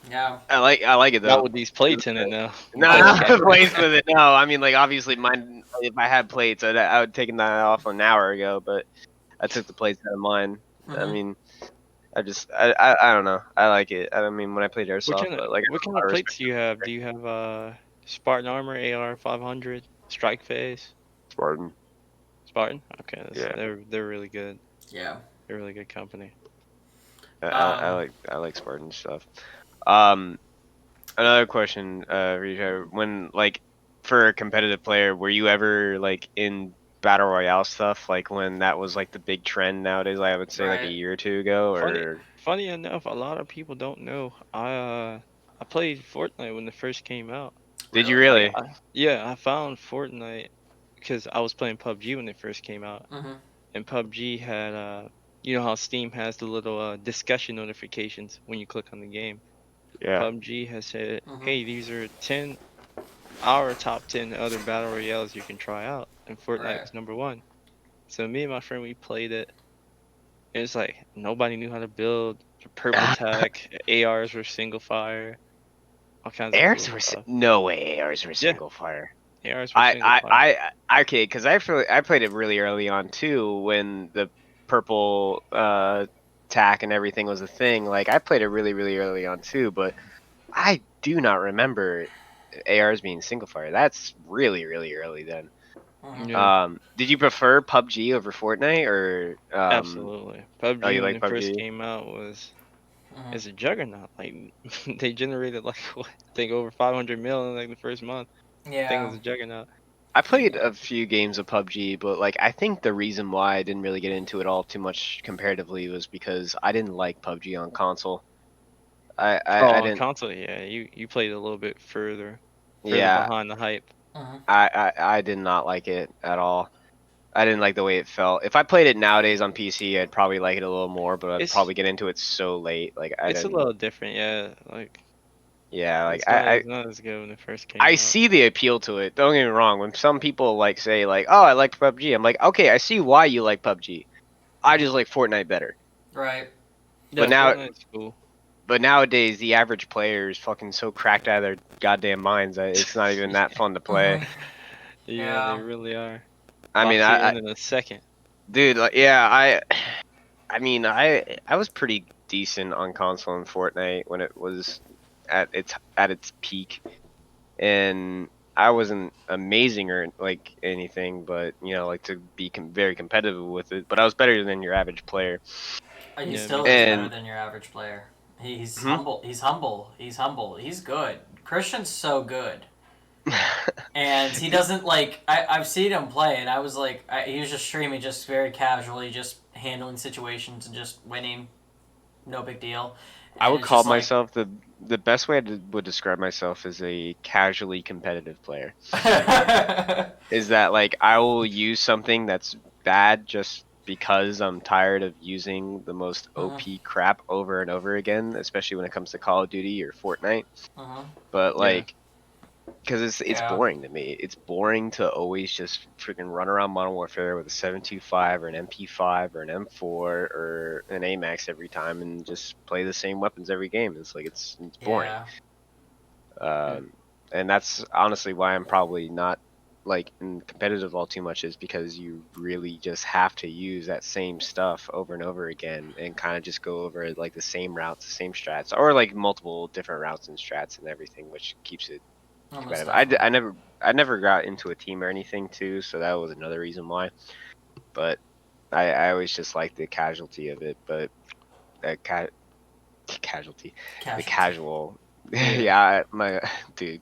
Yeah. I like it though. Not with these plates in it now. Not the plates with it. No, I mean like obviously mine. If I had plates, I would taken that off an hour ago, but I took the plates out of mine. Mm-hmm. I mean, I don't know. I like it. I mean, when I played airsoft, what kind of plates do you have? Do you have Spartan Armor, AR 500, Strike Phase? Spartan. Spartan? Okay, yeah. They're really good. Yeah. They're really good company. I like Spartan stuff. Another question, Rita, when like for a competitive player, were you ever like in battle royale stuff, like when that was like the big trend nowadays? I would say like a year or two ago. Or funny enough, a lot of people don't know. I played Fortnite when it first came out. Did you really? I found Fortnite because I was playing PUBG when it first came out, and PUBG had you know how Steam has the little discussion notifications when you click on the game. Yeah. PUBG has said, hey, these are our top 10 other battle royales you can try out, and Fortnite was number 1. So me and my friend, we played it. It was like nobody knew how to build. Purple tech, ARs were single fire, all kinds of ARs cool were stuff. no way. ARs were single fire. ARs were single fire. Okay, because I played it really early on too when the purple tack and everything was a thing. Like I played it really early on too, but I do not remember ARs being single fire. That's really early then. Yeah. Did you prefer PUBG over Fortnite or? Absolutely. PUBG when it PUBG? first came out was a juggernaut. Like they generated like what, I think over 500 mil in like the first month. Yeah. I think it was a juggernaut. I played a few games of PUBG, but like I think the reason why I didn't really get into it all too much comparatively was because I didn't like PUBG on console. I didn't. On console, yeah. You played a little bit further Yeah. behind the hype. I did not like it at all. I didn't like the way it felt. If I played it nowadays on PC, I'd probably like it a little more, but I'd probably get into it so late. Like it's a little different, yeah. Like it's not as good when it first came out. I see the appeal to it. Don't get me wrong. When some people like say like, "Oh, I like PUBG," I'm like, "Okay, I see why you like PUBG. I just like Fortnite better." Right. But now, Fortnite's cool. But nowadays, the average player is fucking so cracked out of their goddamn minds that it's not even that fun to play. Yeah, they really are. I mean, in a second, dude. Like, yeah, I mean, I was pretty decent on console in Fortnite when it was at its peak, and I wasn't amazing or like anything, but you know, like to be very competitive with it. But I was better than your average player. He still is better than your average player. He's humble. He's humble. He's humble. He's good. Christian's so good. And he doesn't like. I've seen him play, and I was like, he was just streaming, just very casually, just handling situations and just winning, no big deal. I And would it's call just like, myself the best way I would describe myself as a casually competitive player. Is that like I will use something that's bad just because I'm tired of using the most uh-huh, OP crap over and over again, especially when it comes to Call of Duty or Fortnite. uh-huh. But Yeah. like, because it's Yeah. boring to me. It's boring to always just freaking run around Modern Warfare with a 7.25 or an MP5 or an M4 or an AMAX every time and just play the same weapons every game. It's like it's boring. Yeah. Um, and that's honestly why I'm probably not like in competitive all too much is because you really just have to use that same stuff over and over again and kind of just go over like the same routes, the same strats, or like multiple different routes and strats and everything, which keeps it Almost competitive. definitely. I never got into a team or anything too, so that was another reason why. But I always just liked the casualty of it, but that casualty, the Casualty. casual. Yeah. Yeah, my dude,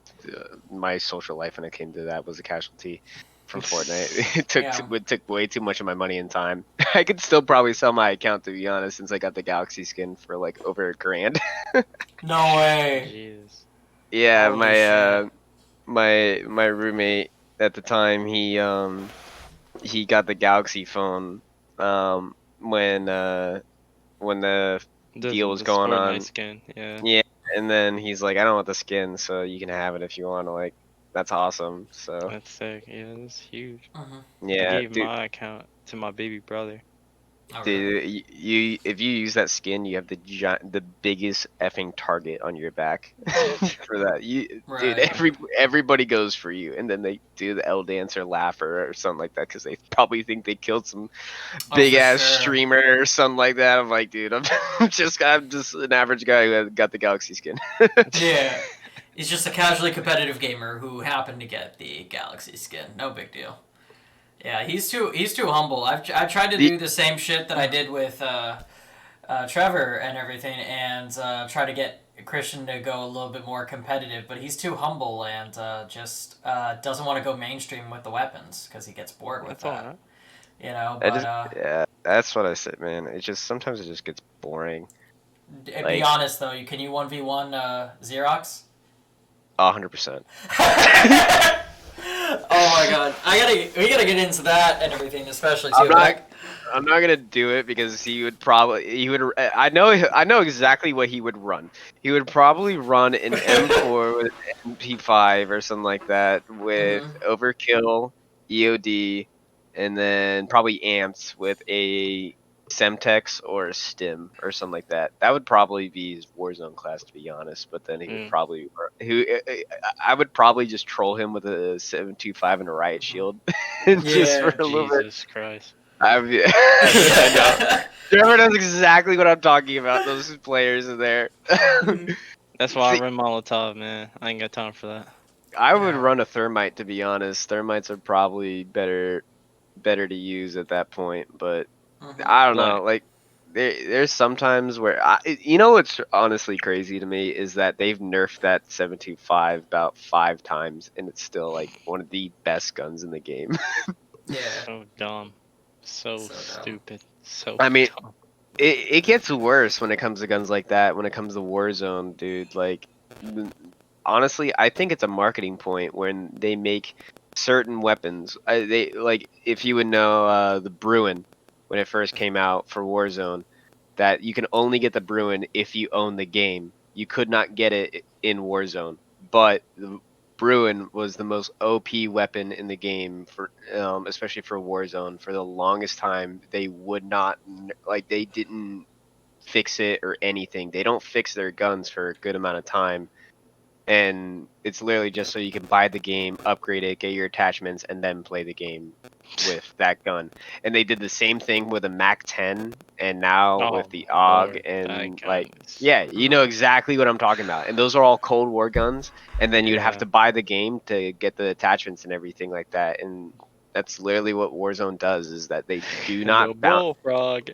my social life when it came to that was a casualty from Fortnite. Yeah. It took way too much of my money and time. I could still probably sell my account to be honest, since I got the Galaxy skin for like over $1,000. No way. Jesus. Yeah, Holy shit. my roommate at the time he got the Galaxy phone when the deal was The going Fortnite on. skin. Yeah. Yeah, and then he's like, I don't want the skin, so you can have it if you want to. Like, that's awesome. So That's sick. Yeah, that's huge. Mm-hmm. I yeah, gave dude, my account to my baby brother. Oh, really? you if you use that skin, you have the biggest effing target on your back for that. Dude, Right. everybody goes for you, and then they do the L dance or laugh or something like that because they probably think they killed some Oh, big for ass sure. streamer or something like that. I'm like, dude, I'm just an average guy who got the Galaxy skin. Yeah. He's just a casually competitive gamer who happened to get the Galaxy skin. No big deal. Yeah, he's too humble. I tried to The do the same shit that I did with Trevor and everything, and try to get Christian to go a little bit more competitive, but he's too humble and just doesn't want to go mainstream with the weapons because he gets bored with That's all that. right. You know, I but just yeah, that's what I said, man. It just sometimes it just gets boring. be Like honest though, can you 1v1 Xerox? 100%. Oh my god, we gotta get into that and everything, especially I'm too. But not I'm not gonna do it because he would I know exactly what he would run. He would probably run an M4 with an MP5 or something like that with Mhm. Overkill, EOD, and then probably Amps with a Semtex or a Stim or something like that. That would probably be his Warzone class to be honest. But then he would Mm. probably I would probably just troll him with a 7.25 and a riot shield, just for Yeah. a little bit. Jesus Christ. I know. Trevor knows exactly what I'm talking about. Those players in there. That's why I See, run Molotov, man. I ain't got time for that. I would Yeah. run a thermite to be honest. Thermites are probably better to use at that point, but Mhm. I don't know. Like, Like there's sometimes where you know what's honestly crazy to me is that they've nerfed that 7.25 about 5 times, and it's still like one of the best guns in the game. Yeah. so dumb. So So dumb. stupid. So I mean, dumb. it gets worse when it comes to guns like that. When it comes to Warzone, dude, like honestly, I think it's a marketing point when they make certain weapons. They like if you would know the Bruin when it first came out for Warzone, that you can only get the Bruin if you own the game. You could not get it in Warzone, but the Bruin was the most OP weapon in the game for, especially for Warzone. For the longest time, they would not like they didn't fix it or anything. They don't fix their guns for a good amount of time, and it's literally just so you can buy the game, upgrade it, get your attachments, and then play the game with that gun. And they did the same thing with a Mac 10, and now with Oh the my AUG, lord. That and gun like, is. yeah, you know Mhm. exactly what I'm talking about. And those are all Cold War guns, and then you'd have Yeah. to buy the game to get the attachments and everything like that. And that's literally what Warzone does: is that they do The not balance bullfrog.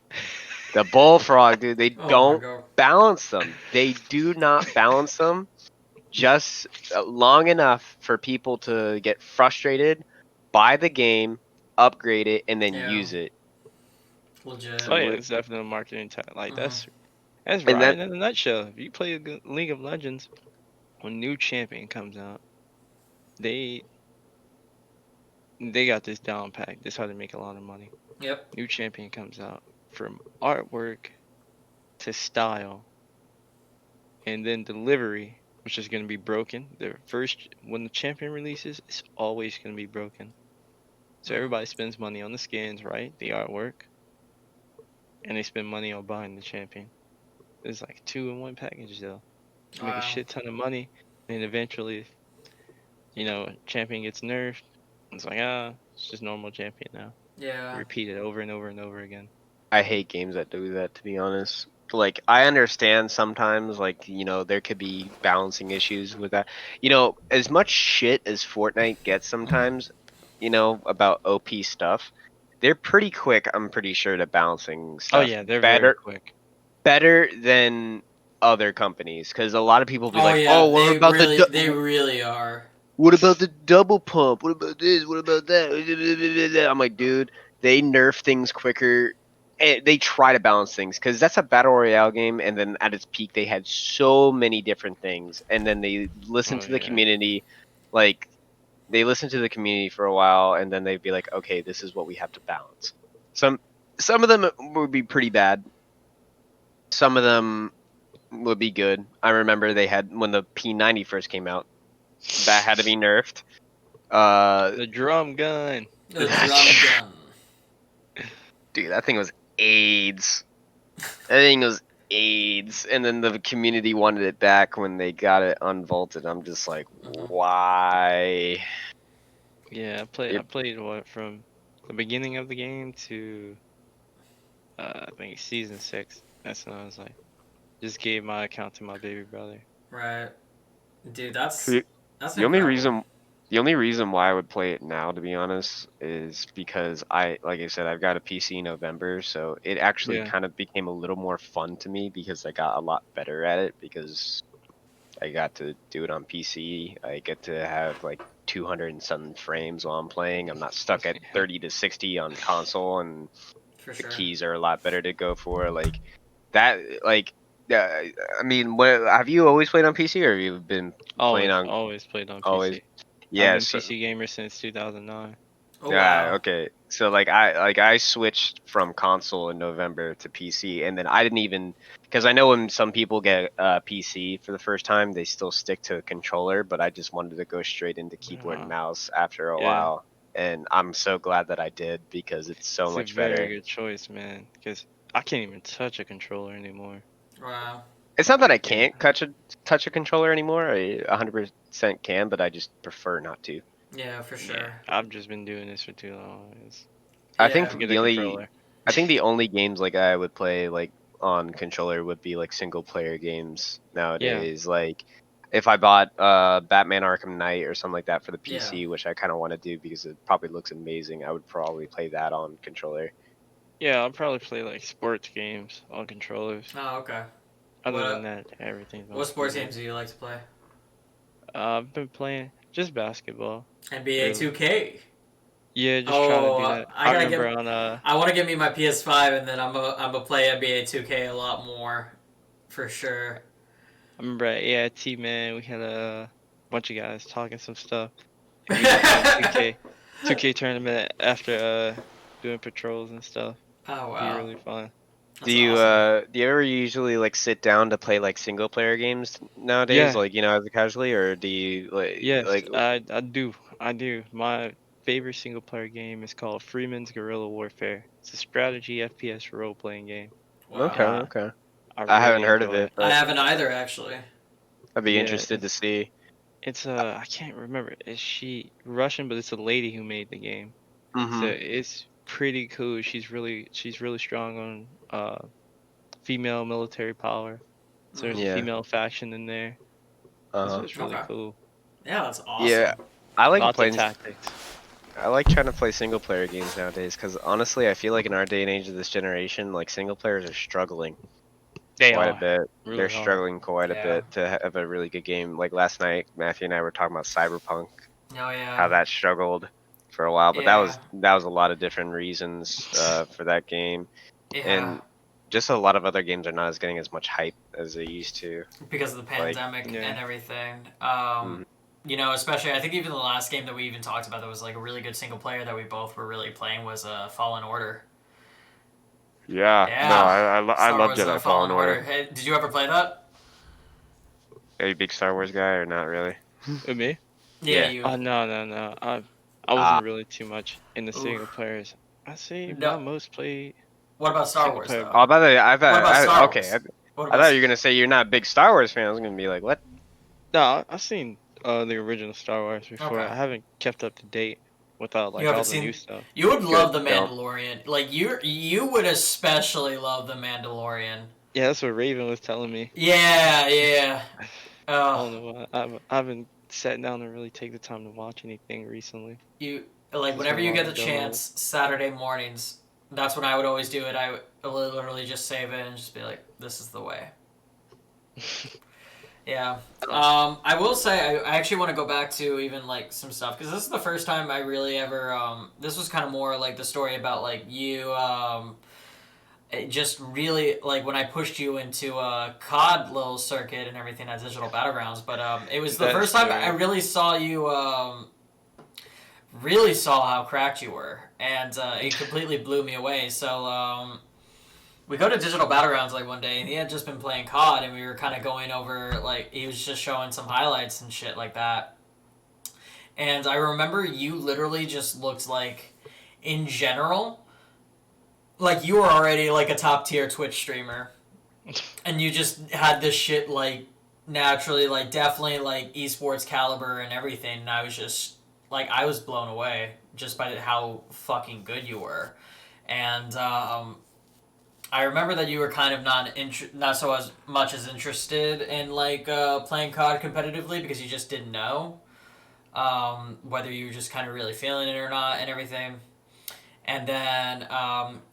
the bullfrog, dude. They Oh my don't god. balance them. They do not balance them just long enough for people to get frustrated, buy the game, upgrade it, and then Yeah. use it. Legit. Oh yeah, it's definitely a marketing tag. Like Mhm. that's That's And right that in a nutshell. If you play League of Legends, when new champion comes out, they got this down pat. This is how they make a lot of money. Yep. New champion comes out, from artwork to style, and then delivery, which is going to be broken. When the champion releases, it's always going to be broken. So everybody spends money on the skins, right? The artwork, and they spend money on buying the champion. It's like 2-in-1 package though. You make a Wow. shit ton of money, and eventually, champion gets nerfed. It's like, it's just normal champion now. Yeah. Repeat it over and over and over again. I hate games that do that, to be honest. Like, I understand sometimes, like, there could be balancing issues with that. As much shit as Fortnite gets sometimes, about OP stuff, they're pretty quick, I'm pretty sure, to balancing Oh stuff. yeah, they're very quick. Better than other companies, because a lot of people be Oh like, yeah, oh, what about they really are. what about the double pump? What about this? What about that? I'm like, dude, they nerf things quicker. And they try to balance things because that's a battle royale game. And then at its peak, they had so many different things. And then they listened Oh to the yeah. community, like they listened to the community for a while, and then they'd be like, okay, this is what we have to balance. Some of them would be pretty bad. Some of them would be good. I remember they had when the P90 first came out, that had to be nerfed. The drum gun. The drum gun. Dude, that thing was AIDS. That thing was AIDS. And then the community wanted it back when they got it unvaulted. I'm just like, why? Yeah, I played what from the beginning of the game to I think season 6. That's when I was like, just gave my account to my baby brother. Right. Dude, that's The only incredible. reason why I would play it now, to be honest, is because like I said, I've got a PC in November, so it actually Yeah. kind of became a little more fun to me because I got a lot better at it because I got to do it on PC. I get to have like 200 and something frames while I'm playing. I'm not stuck at 30 to 60 on console, and For the sure. keys are a lot better to go for. Like that, like, I mean, what have you always played on PC, or have you been playing on Always played on always? PC. I've Yeah, been so PC gamer since 2009. Oh yeah, wow. okay. So I switched from console in November to PC, and then I didn't even because I know when some people get PC for the first time, they still stick to a controller, but I just wanted to go straight into keyboard and mouse after a Yeah. while, and I'm so glad that I did because it's so It's much a very better. good choice, man, because I can't even touch a controller anymore. Wow. It's not that I can't touch a controller anymore. I 100% can, but I just prefer not to. Yeah, for sure. Yeah, I've just been doing this for too long. I Yeah. think Get a controller. the only games like I would play like on controller would be like single player games nowadays. Like if I bought Batman Arkham Knight or something like that for the PC, which I kind of want to do because it probably looks amazing, I would probably play that on controller. Yeah, I'll probably play like sports games on controllers. Oh, okay. Other than that, everything's on What sports keyboard. games do you like to play? I've been playing just basketball. NBA 2K. Yeah, just trying to do that. I gotta remember get. I want to get me my PS5, and then I'm a play NBA 2K a lot more, for sure. I remember at AIT, man, we had a bunch of guys talking some stuff. And we did 2K tournament after doing patrols and stuff. Oh wow. Be really fun. Do you ever usually like sit down to play like single player games nowadays, Yeah. like as a casually, or do you Yes, like I do. My favorite single player game is called Freeman's Guerrilla Warfare. It's a strategy FPS role playing game. Wow. Okay. I I haven't really heard of enjoy it, I but haven't either, actually. I'd be Yeah, interested to see. It's I can't remember. Is she Russian? But it's a lady who made the game. So it's pretty cool. She's really strong on female military power. So there's a Yeah. female faction in there. It's really Okay. cool. Yeah, that's awesome. Yeah, I like Lots playing. of tactics. I like trying to play single player games nowadays because honestly, I feel like in our day and age of this generation, like single players are struggling They quite a are. bit. Really They're are. struggling quite a Yeah. bit to have a really good game. Like last night, Matthew and I were talking about Cyberpunk, Oh yeah. how that struggled for a while, but Yeah. that was a lot of different reasons for that game. Yeah. And just a lot of other games are not as getting as much hype as they used to. because of the pandemic Yeah. and everything. Mhm. You know, especially I think even the last game that we even talked about that was like a really good single player that we both were really playing was Fallen Order. Yeah, no, Yeah, I Star love Wars Jedi Fallen Fallen Order. Order. Hey, did you ever play that? Are you a big Star Wars guy or not really? With me? Yeah, Yeah. you. No. I Ah. wasn't really too much into single Oof. players. I say my No. most played What about Star single Wars player. though? Oh, by the way, What about Star okay. Wars? What I about? thought you were gonna say you're not a big Star Wars fan. I was gonna be like, what? No, I've seen the original Star Wars before. Okay. I haven't kept up to date without You like haven't all the new seen. stuff. You would love Good, the don't. Mandalorian. Like you would especially love the Mandalorian. Yeah, that's what Raven was telling me. Yeah, yeah. I Uh, don't know why. I haven't sat down and really take the time to watch anything recently. you like It's been whenever a you lot get the of download. chance, Saturday mornings. That's when I would always do it. I would literally just save it and just be like, "This is the way." Yeah. I will say I actually want to go back to even like some stuff because this is the first time I really ever. This was kind of more like the story about like you. It just really like when I pushed you into a COD little circuit and everything at Digital Battlegrounds, but it was the That first time story. I really saw you. Really saw how cracked you were, and it completely blew me away. So we go to Digital Battlegrounds like one day, and he had just been playing COD, and we were kind of going over like he was just showing some highlights and shit like that. And I remember you literally just looked like, in general, like you were already like a top tier Twitch streamer, and you just had this shit like naturally like definitely like esports caliber and everything. And I was just like I was blown away just by how fucking good you were, and I remember that you were kind of not so as much as interested in like playing COD competitively because you just didn't know whether you were just kind of really feeling it or not and everything. And then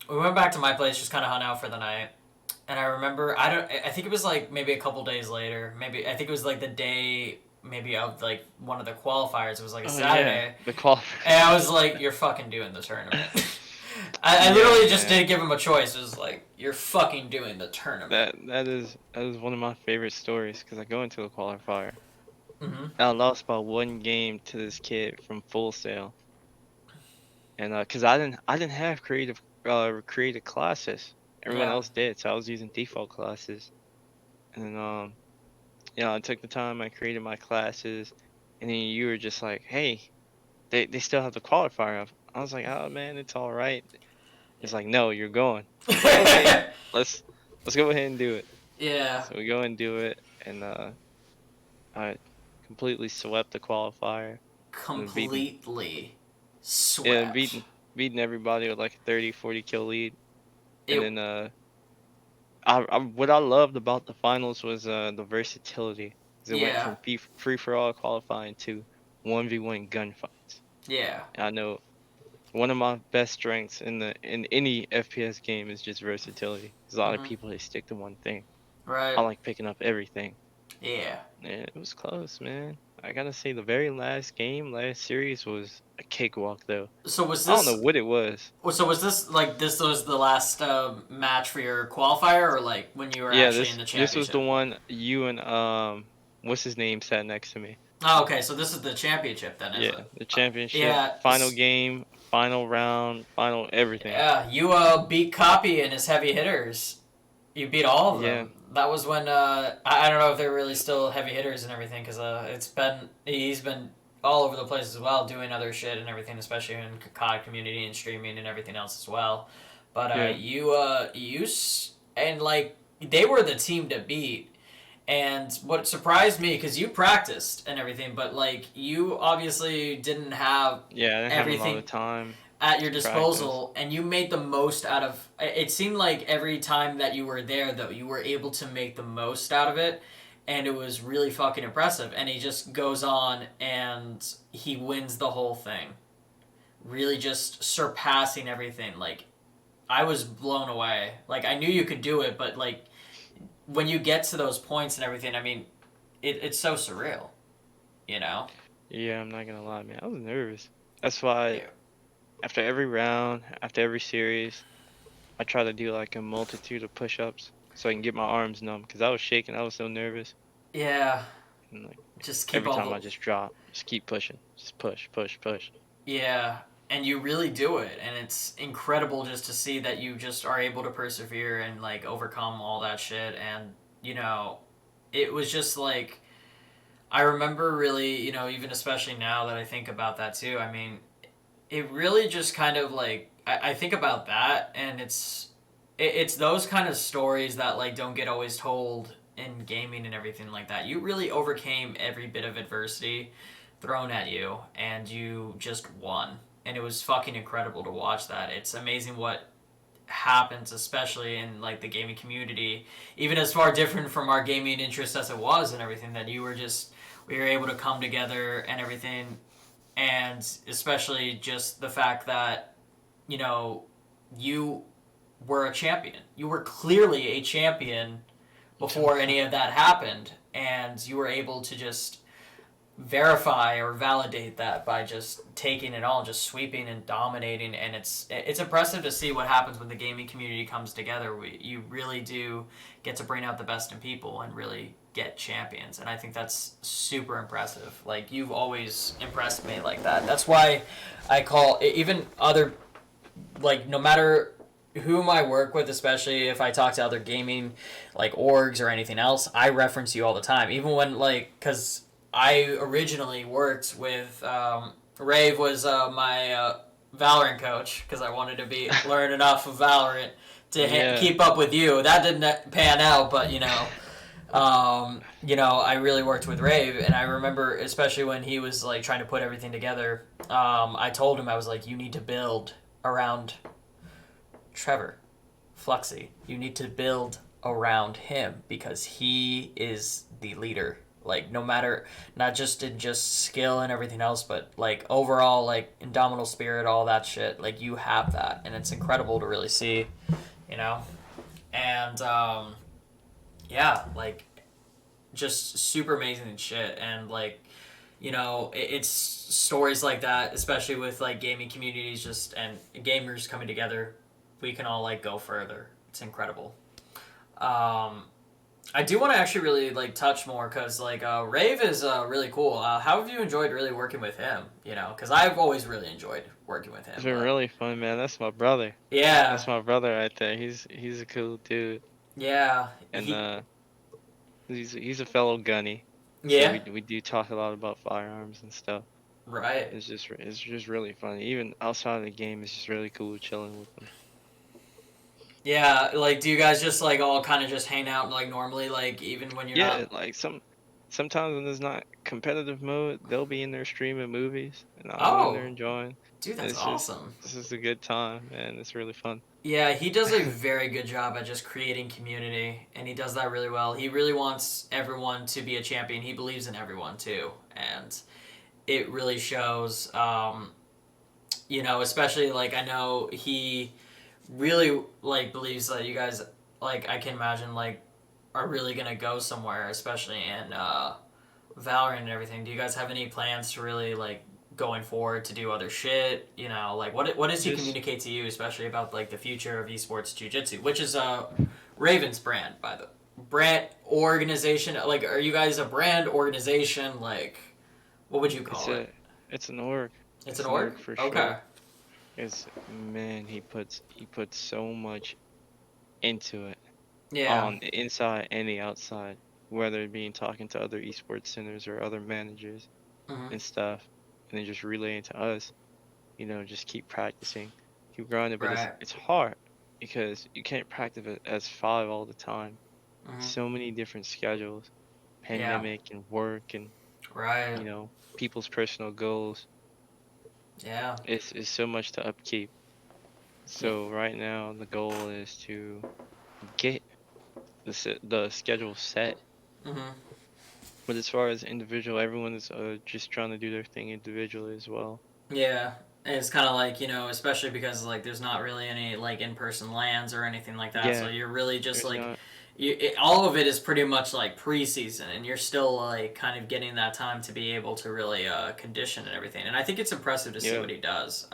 we went back to my place, just kind of hung out for the night. And I remember I think it was like maybe a couple days later. Maybe I think it was like the day maybe of like one of the qualifiers. It was like a Saturday. Yeah, the qualifier. And I was like, "You're fucking doing the tournament." I literally just man. didn't give him a choice. It was like, "You're fucking doing the tournament." That is one of my favorite stories because I go into a qualifier. Mm-hmm. I lost by one game to this kid from Full Sail, and because I didn't have creative classes. Everyone Yeah. else did, so I was using default classes. And then I took the time, I created my classes, and then you were just like, hey, they still have the qualifier up. I was like, oh man, it's all right. It's like, no, you're going. I was like, okay, let's go ahead and do it. Yeah. So we go and do it, and I completely swept the qualifier. Completely swept. Yeah, beating everybody with like a 30, 40 kill lead. And It- then what I loved about the finals was the versatility. 'Cause it went Yeah. from free for all qualifying to 1v1 gunfights. Yeah. And I know one of my best strengths in any FPS game is just versatility. There's a lot of Mhm. people that stick to one thing. Right. I like picking up everything. Yeah. Yeah, it was close, man. I gotta say, the very last series was a cakewalk, though. So was I don't this? know what it was. So was this like this was the last match for your qualifier, or like when you were Yeah, actually in the championship? this was the one you and what's his name sat next to me. Oh, okay. So this is the championship then, is Yeah, it? the championship, Yeah. final game, final round, final everything. Yeah, you beat Copy and his heavy hitters. You beat all of them. That was when I don't know if they're really still heavy hitters and everything because he's been all over the place as well doing other shit and everything, especially in COD community and streaming and everything else as well. But Yeah. and like they were the team to beat. And what surprised me, because you practiced and everything, but like you obviously didn't have Yeah, I didn't have a lot everything of time. at your disposal, and you made the most out of it. Seemed like every time that you were there, though, you were able to make the most out of it, and it was really fucking impressive. And he just goes on and he wins the whole thing, really just surpassing everything. Like I was blown away. Like I knew you could do it, but like when you get to those points and everything, I mean, it's so surreal, you know? Yeah, I'm not gonna lie, man. I was nervous. That's why Yeah. after every round, after every series, I try to do like a multitude of push-ups so I can get my arms numb because I was shaking. I was so nervous. Yeah. And like Just keep every all time the. I just drop, just keep pushing, just push, push, push. Yeah, and you really do it, and it's incredible just to see that you just are able to persevere and like overcome all that shit. And you know, it was just like I remember really, even especially now that I think about that too. I mean, it really just kind of like I think about that, and it's those kind of stories that like don't get always told in gaming and everything like that. You really overcame every bit of adversity thrown at you, and you just won. And it was fucking incredible to watch that. It's amazing what happens, especially in like the gaming community, even as far different from our gaming interest as it was and everything. That we were able to come together and everything, and especially just the fact that you were a champion. You were clearly a champion before any of that happened, and you were able to just verify or validate that by just taking it all, just sweeping and dominating. And it's impressive to see what happens when the gaming community comes together. You really do get to bring out the best in people and really get champions, and I think that's super impressive. Like, you've always impressed me like that. That's why I call even other, like, no matter whom I work with, especially if I talk to other gaming like orgs or anything else, I reference you all the time. Even when like, because I originally worked with Rave was my Valorant coach, because I wanted to learn enough of Valorant to keep up with you. That didn't pan out, but I really worked with Rave, and I remember especially when he was like trying to put everything together. I told him, I was like, you need to build around Trevor, Fluxzsy. You need to build around him because he is the leader. Like, no matter, not just in just skill and everything else, but like overall, like indomitable spirit, all that shit. Like, you have that, and it's incredible to really see, and yeah, like just super amazing shit. And like, it's stories like that, especially with like gaming communities, just and gamers coming together. We can all like go further. It's incredible. I do want to actually really like touch more, because like Rave is really cool. How have you enjoyed really working with him? Because I've always really enjoyed working with him. It's been really fun, man. That's my brother. Yeah. That's my brother right there. He's a cool dude. Yeah. And he's a fellow gunny. Yeah. So we do talk a lot about firearms and stuff. Right. It's just really fun. Even outside of the game, it's just really cool chilling with them. Yeah, like, do you guys just like all kind of just hang out like normally, like even when you're not? Like sometimes when there's not competitive mode, they'll be in there streaming movies, and I'm in there Oh, enjoying. dude, that's awesome. This is a good time, man. It's really fun. Yeah, he does a very good job at just creating community, and he does that really well. He really wants everyone to be a champion. He believes in everyone too, and it really shows. Especially like I know he really like believes that you guys, like, I can imagine, like, are really gonna go somewhere, especially in Valorant and everything. Do you guys have any plans to really like going forward to do other shit? Like what does he communicate to you, especially about like the future of esports jiu-jitsu, which is Raven's brand, by the brand organization. Like, are you guys a brand organization? Like, what would you call it? It's an org. It's an org for sure. Okay. Man, he puts so much into it. Yeah. On the inside and the outside, whether it being talking to other esports centers or other managers and stuff, and then just relaying to us, just keep practicing, keep grinding. But it's hard because you can't practice it as 5 all the time. So many different schedules, pandemic and work and people's personal goals. Yeah. It's so much to upkeep. So right now the goal is to get the schedule set. But as far as individual, everyone is just trying to do their thing individually as well. Yeah. And it's kind of like, especially because like there's not really any like in-person LANs or anything like that. Yeah, so you're really just like not. All of it is pretty much like preseason, and you're still like kind of getting that time to be able to really condition and everything. And I think it's impressive to see what he does.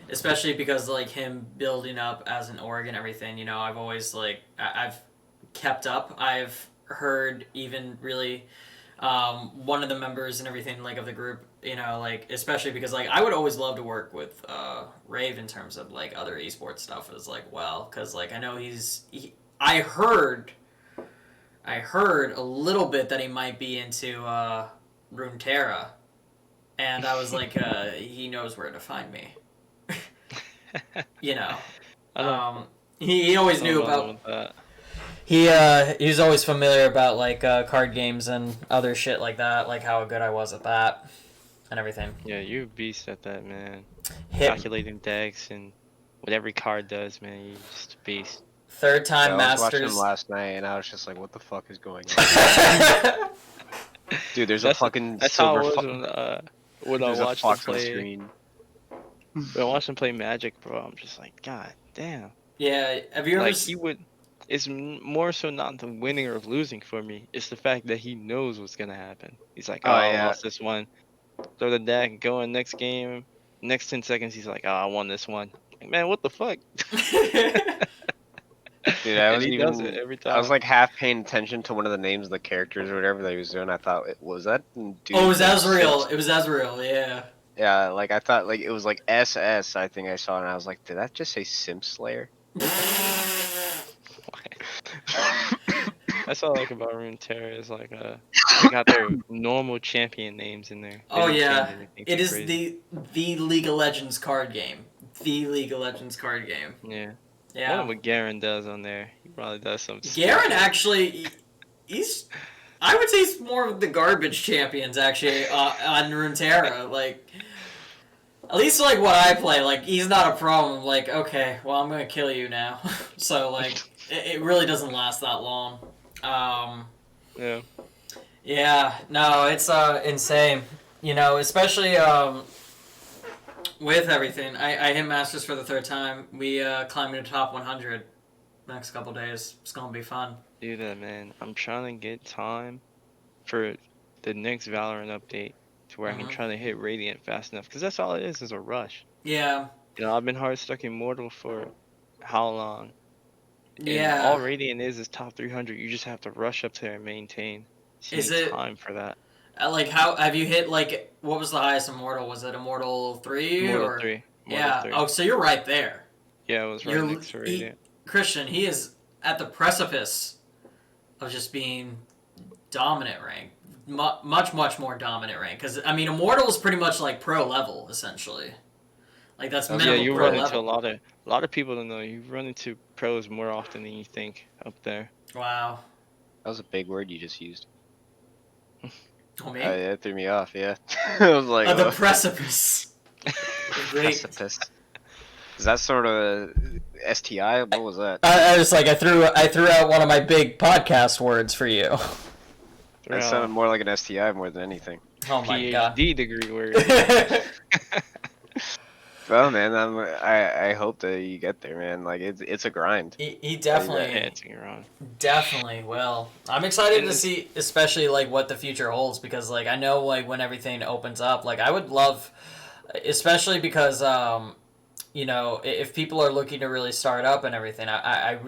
especially because like him building up as an org and everything. I've always I've kept up. I've heard even really one of the members and everything like of the group. Especially because like I would always love to work with Rave in terms of like other esports stuff. Is like because like I know I heard a little bit that he might be into Runeterra, and I was like, he knows where to find me. He always knew about that. He was always familiar about like card games and other shit like that, like how good I was at that and everything. Yeah, you're a beast at that, man. Hit Calculating decks and what every card does, man. You're just a beast. third time I was watching Masters. him last night, and I was just like, "What the fuck is going on?" Dude, there's a fucking That's how silver. it was when I There's a watched him fox on the play. screen. When I watched him play Magic, bro, I'm just like, God damn. Yeah, have you ever? Like he would. It's more so not the winning or losing for me. It's the fact that he knows what's gonna happen. He's like, oh, I yeah. lost this one. Throw the deck, go in next game. Next 10 seconds, he's like, oh, I won this one. Like, man, what the fuck? Dude, I And wasn't he does even. it every time. I was like half paying attention to one of the names of the characters or whatever that he was doing. I thought, was that dude? Oh, it was Ezreal. It was Ezreal. Yeah. Yeah, like I thought, like it was like SS. I think I saw, it, and I was like, did that just say Simp Slayer? That's all I like about Runeterra is like they got their normal champion names in there. They Oh don't yeah, change anything it too is crazy. the League of Legends card game. The League of Legends card game. Yeah. I Yeah. wonder what Garen does on there. He probably does some. Garen actually, I would say he's more of the garbage champions actually on Runeterra. Like, at least like what I play, like he's not a problem. Like, okay, well I'm gonna kill you now. So like, it really doesn't last that long. Yeah. Yeah, no, it's insane. Especially with everything. I hit Masters for the third time. We climb into top 100 next couple days. It's gonna be fun. Do that, man. I'm trying to get time for the next Valorant update to where I can try to hit Radiant fast enough. Because that's all it is a rush. Yeah. I've been hard stuck Immortal for how long? Yeah. And all Radiant is top 300. You just have to rush up there and maintain. So you Is need it- time for that? Like, how have you hit, like, what was the highest Immortal? Was it Immortal 3? Immortal or 3. Immortal Yeah. 3. Oh, so you're right there. Yeah, it was right You're- next to Radiant. Christian, he is at the precipice of just being dominant rank. Much, much more dominant rank. Because, I mean, Immortal is pretty much like pro level, essentially. Like, that's minimum Yeah, you pro run level. into a lot of people don't know. You run into pros more often than you think up there. Wow. That was a big word you just used. Oh, me? That threw me off. Yeah, I was like, The precipice. Great. precipice. Is that sort of STI? What was that? I was like, I threw out one of my big podcast words for you. That sounded more like an STI more than anything. Oh my god. PhD degree word. Well, man, I hope that you get there, man. Like it's a grind. He definitely definitely will. I'm excited to see, especially like what the future holds, because like I know like when everything opens up, like I would love, especially because if people are looking to really start up and everything, I'd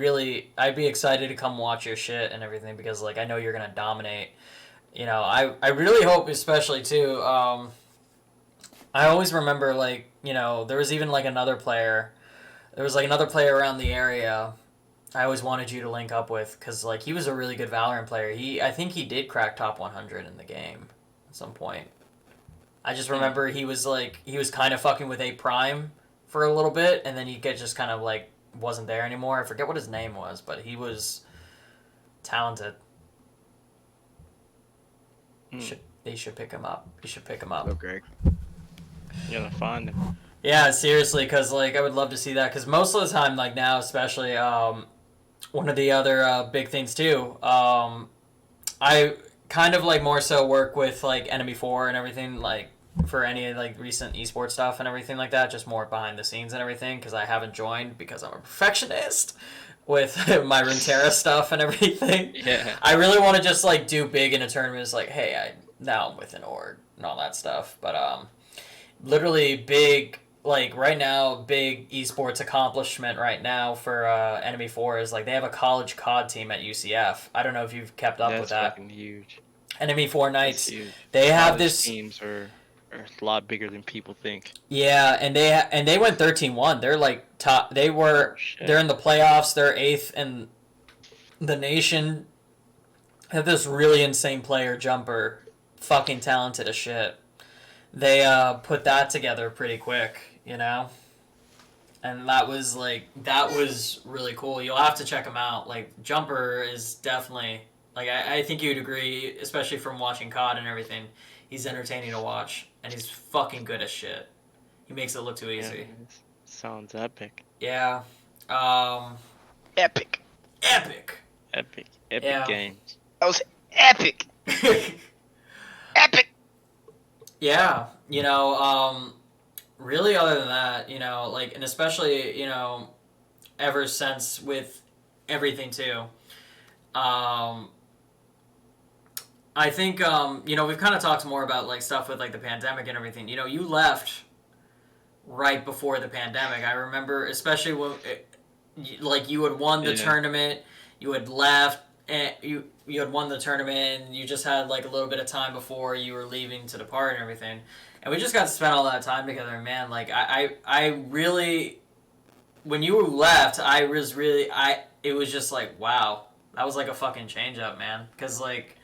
be excited to come watch your shit and everything, because like I know you're gonna dominate. I really hope, especially too. I always remember like there was even like another player. There was like another player around the area I always wanted you to link up with, because like he was a really good Valorant player. I think he did crack top 100 in the game at some point. I just remember he was kind of fucking with 8 Prime for a little bit, and then he just kind of like wasn't there anymore. I forget what his name was, but he was talented. They should pick him up. You should pick him up. Oh, Greg. You gotta find him. Yeah, seriously, because like I would love to see that, because most of the time, like now especially, one of the other big things too, I kind of like more so work with like Enemy 4 and everything, like for any like recent esports stuff and everything like that, just more behind the scenes and everything, because I haven't joined because I'm a perfectionist with my Runeterra stuff and everything. Yeah. I really want to just like do big in a tournament. It's like, hey, now I'm with an org and all that stuff, but literally big like right now, big esports accomplishment right now for Enemy 4 is like they have a college COD team at UCF. I don't know if you've kept up with That's that. fucking huge. Enemy 4 That's Knights. huge. They have College this. teams are a lot bigger than people think. Yeah, and they went 13-1. They're like top. They Oh were. They're shit. in the playoffs. They're eighth in the nation. Have this really insane player jumper, fucking talented as shit. They put that together pretty quick, you know, and that was really cool. You'll have to check him out. Like jumper is definitely like I think you'd agree, especially from watching COD and everything. He's entertaining to watch, and he's fucking good as shit. He makes it look too Yeah, easy. man, sounds epic. Yeah. Um, Epic. epic. Epic Yeah. games. That was epic. Epic. Yeah, really other than that, like, and especially, ever since with everything too, um, I think, we've kind of talked more about like stuff with like the pandemic and everything. You left right before the pandemic. I remember, especially when, like, you had won the Yeah. tournament, you had left, and you had won the tournament, and you just had like a little bit of time before you were leaving to depart and everything, and we just got to spend all that time together. And man, like I really, when you left, it was just like, wow, that was like a fucking change up, man, because like.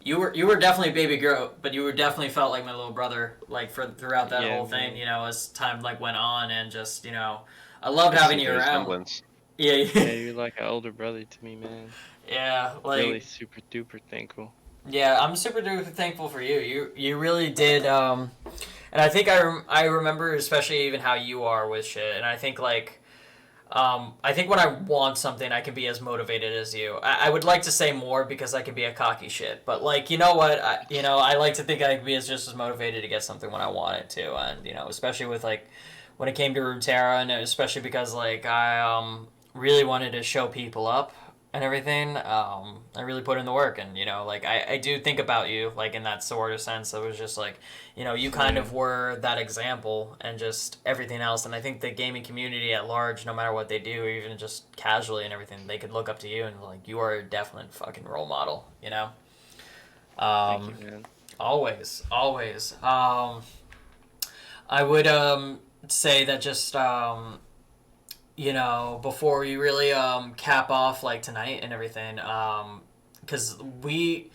You were definitely a baby girl, but you were definitely felt like my little brother, like throughout that Yeah, whole thing, man. As time like went on, and just I loved I having see you the around. resemblance. Yeah, Yeah, you're like an older brother to me, man. yeah, like Really super duper thankful. yeah, I'm super duper thankful for you. You really did, and I think I remember especially even how you are with shit, and I think like. I think when I want something, I can be as motivated as you. I would like to say more because I can be a cocky shit, but like you know what, I like to think I can be just as motivated to get something when I want it to, and especially with like when it came to Runeterra, and especially because like I really wanted to show people up and everything. I really put in the work, and like I do think about you like in that sort of sense. It was just like you kind of were that example and just everything else. And I think the gaming community at large, no matter what they do, even just casually and everything, they could look up to you and like you are a definite fucking role model. Thank you, man. Always, always. I would say that just before we really cap off like tonight and everything, because we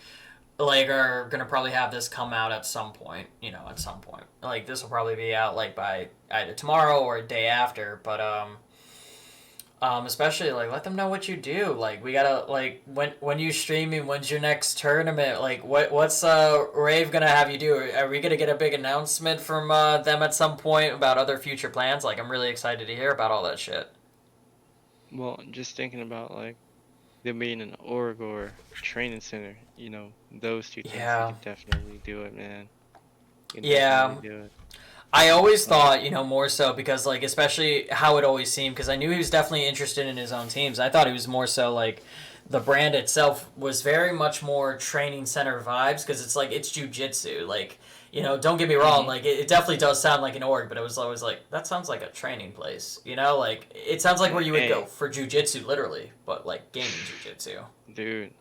like are gonna probably have this come out at some point. At some point, like this will probably be out like by either tomorrow or a day after. But especially like let them know what you do. Like we gotta like when you streaming, when's your next tournament? Like what's Rave gonna have you do? Are we gonna get a big announcement from them at some point about other future plans? Like I'm really excited to hear about all that shit. Well, just thinking about like there being an org or training center, those two things, Yeah. you could definitely do it, man. You can Yeah. definitely do it. I always thought, more so because, like, especially how it always seemed, because I knew he was definitely interested in his own teams. I thought he was more so, like, the brand itself was very much more training center vibes, because it's, like, it's jujitsu. Like, don't get me wrong, like, it definitely does sound like an org, but it was always like, that sounds like a training place, Like, it sounds like where you would go Hey. for jujitsu, literally, but, like, gaming jujitsu. Dude,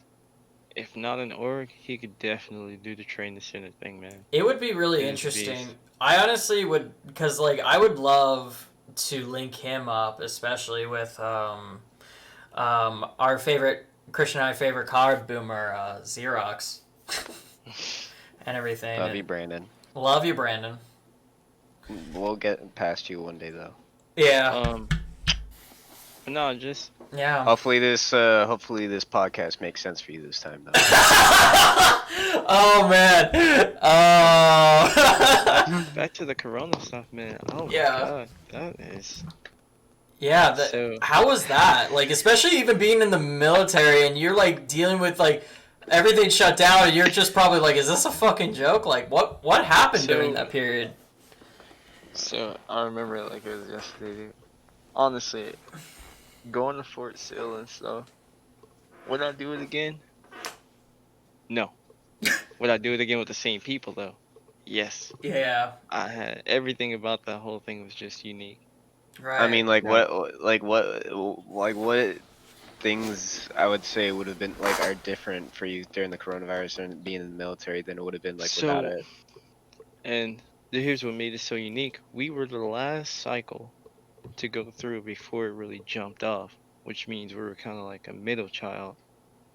if not an org, he could definitely do the training center thing, man. It would be really He's a interesting. beast. I honestly would, because like I would love to link him up, especially with our favorite Christian and I favorite card boomer Xerox and everything. Love you, Brandon. Love you, Brandon. We'll get past you one day, though. Yeah, But no, just yeah. Hopefully this podcast makes sense for you this time, though. Oh man. Oh. back to the Corona stuff, man. Oh Yeah. my god, that is. Yeah, So- how was that? Like, especially even being in the military and you're like dealing with like everything shut down, and you're just probably like, is this a fucking joke? Like, what happened during that period? So I remember it like it was yesterday, dude. Honestly, going to Fort Sill and stuff. Would I do it again? No. Would I do it again with the same people though? Yes, Yeah. I had everything about that whole thing was just unique. Right. I mean, like Yeah. what things I would say would have been like are different for you during the coronavirus and being in the military than it would have been like without So, it. and here's what made it so unique. We were the last cycle to go through before it really jumped off, which means we were kind of like a middle child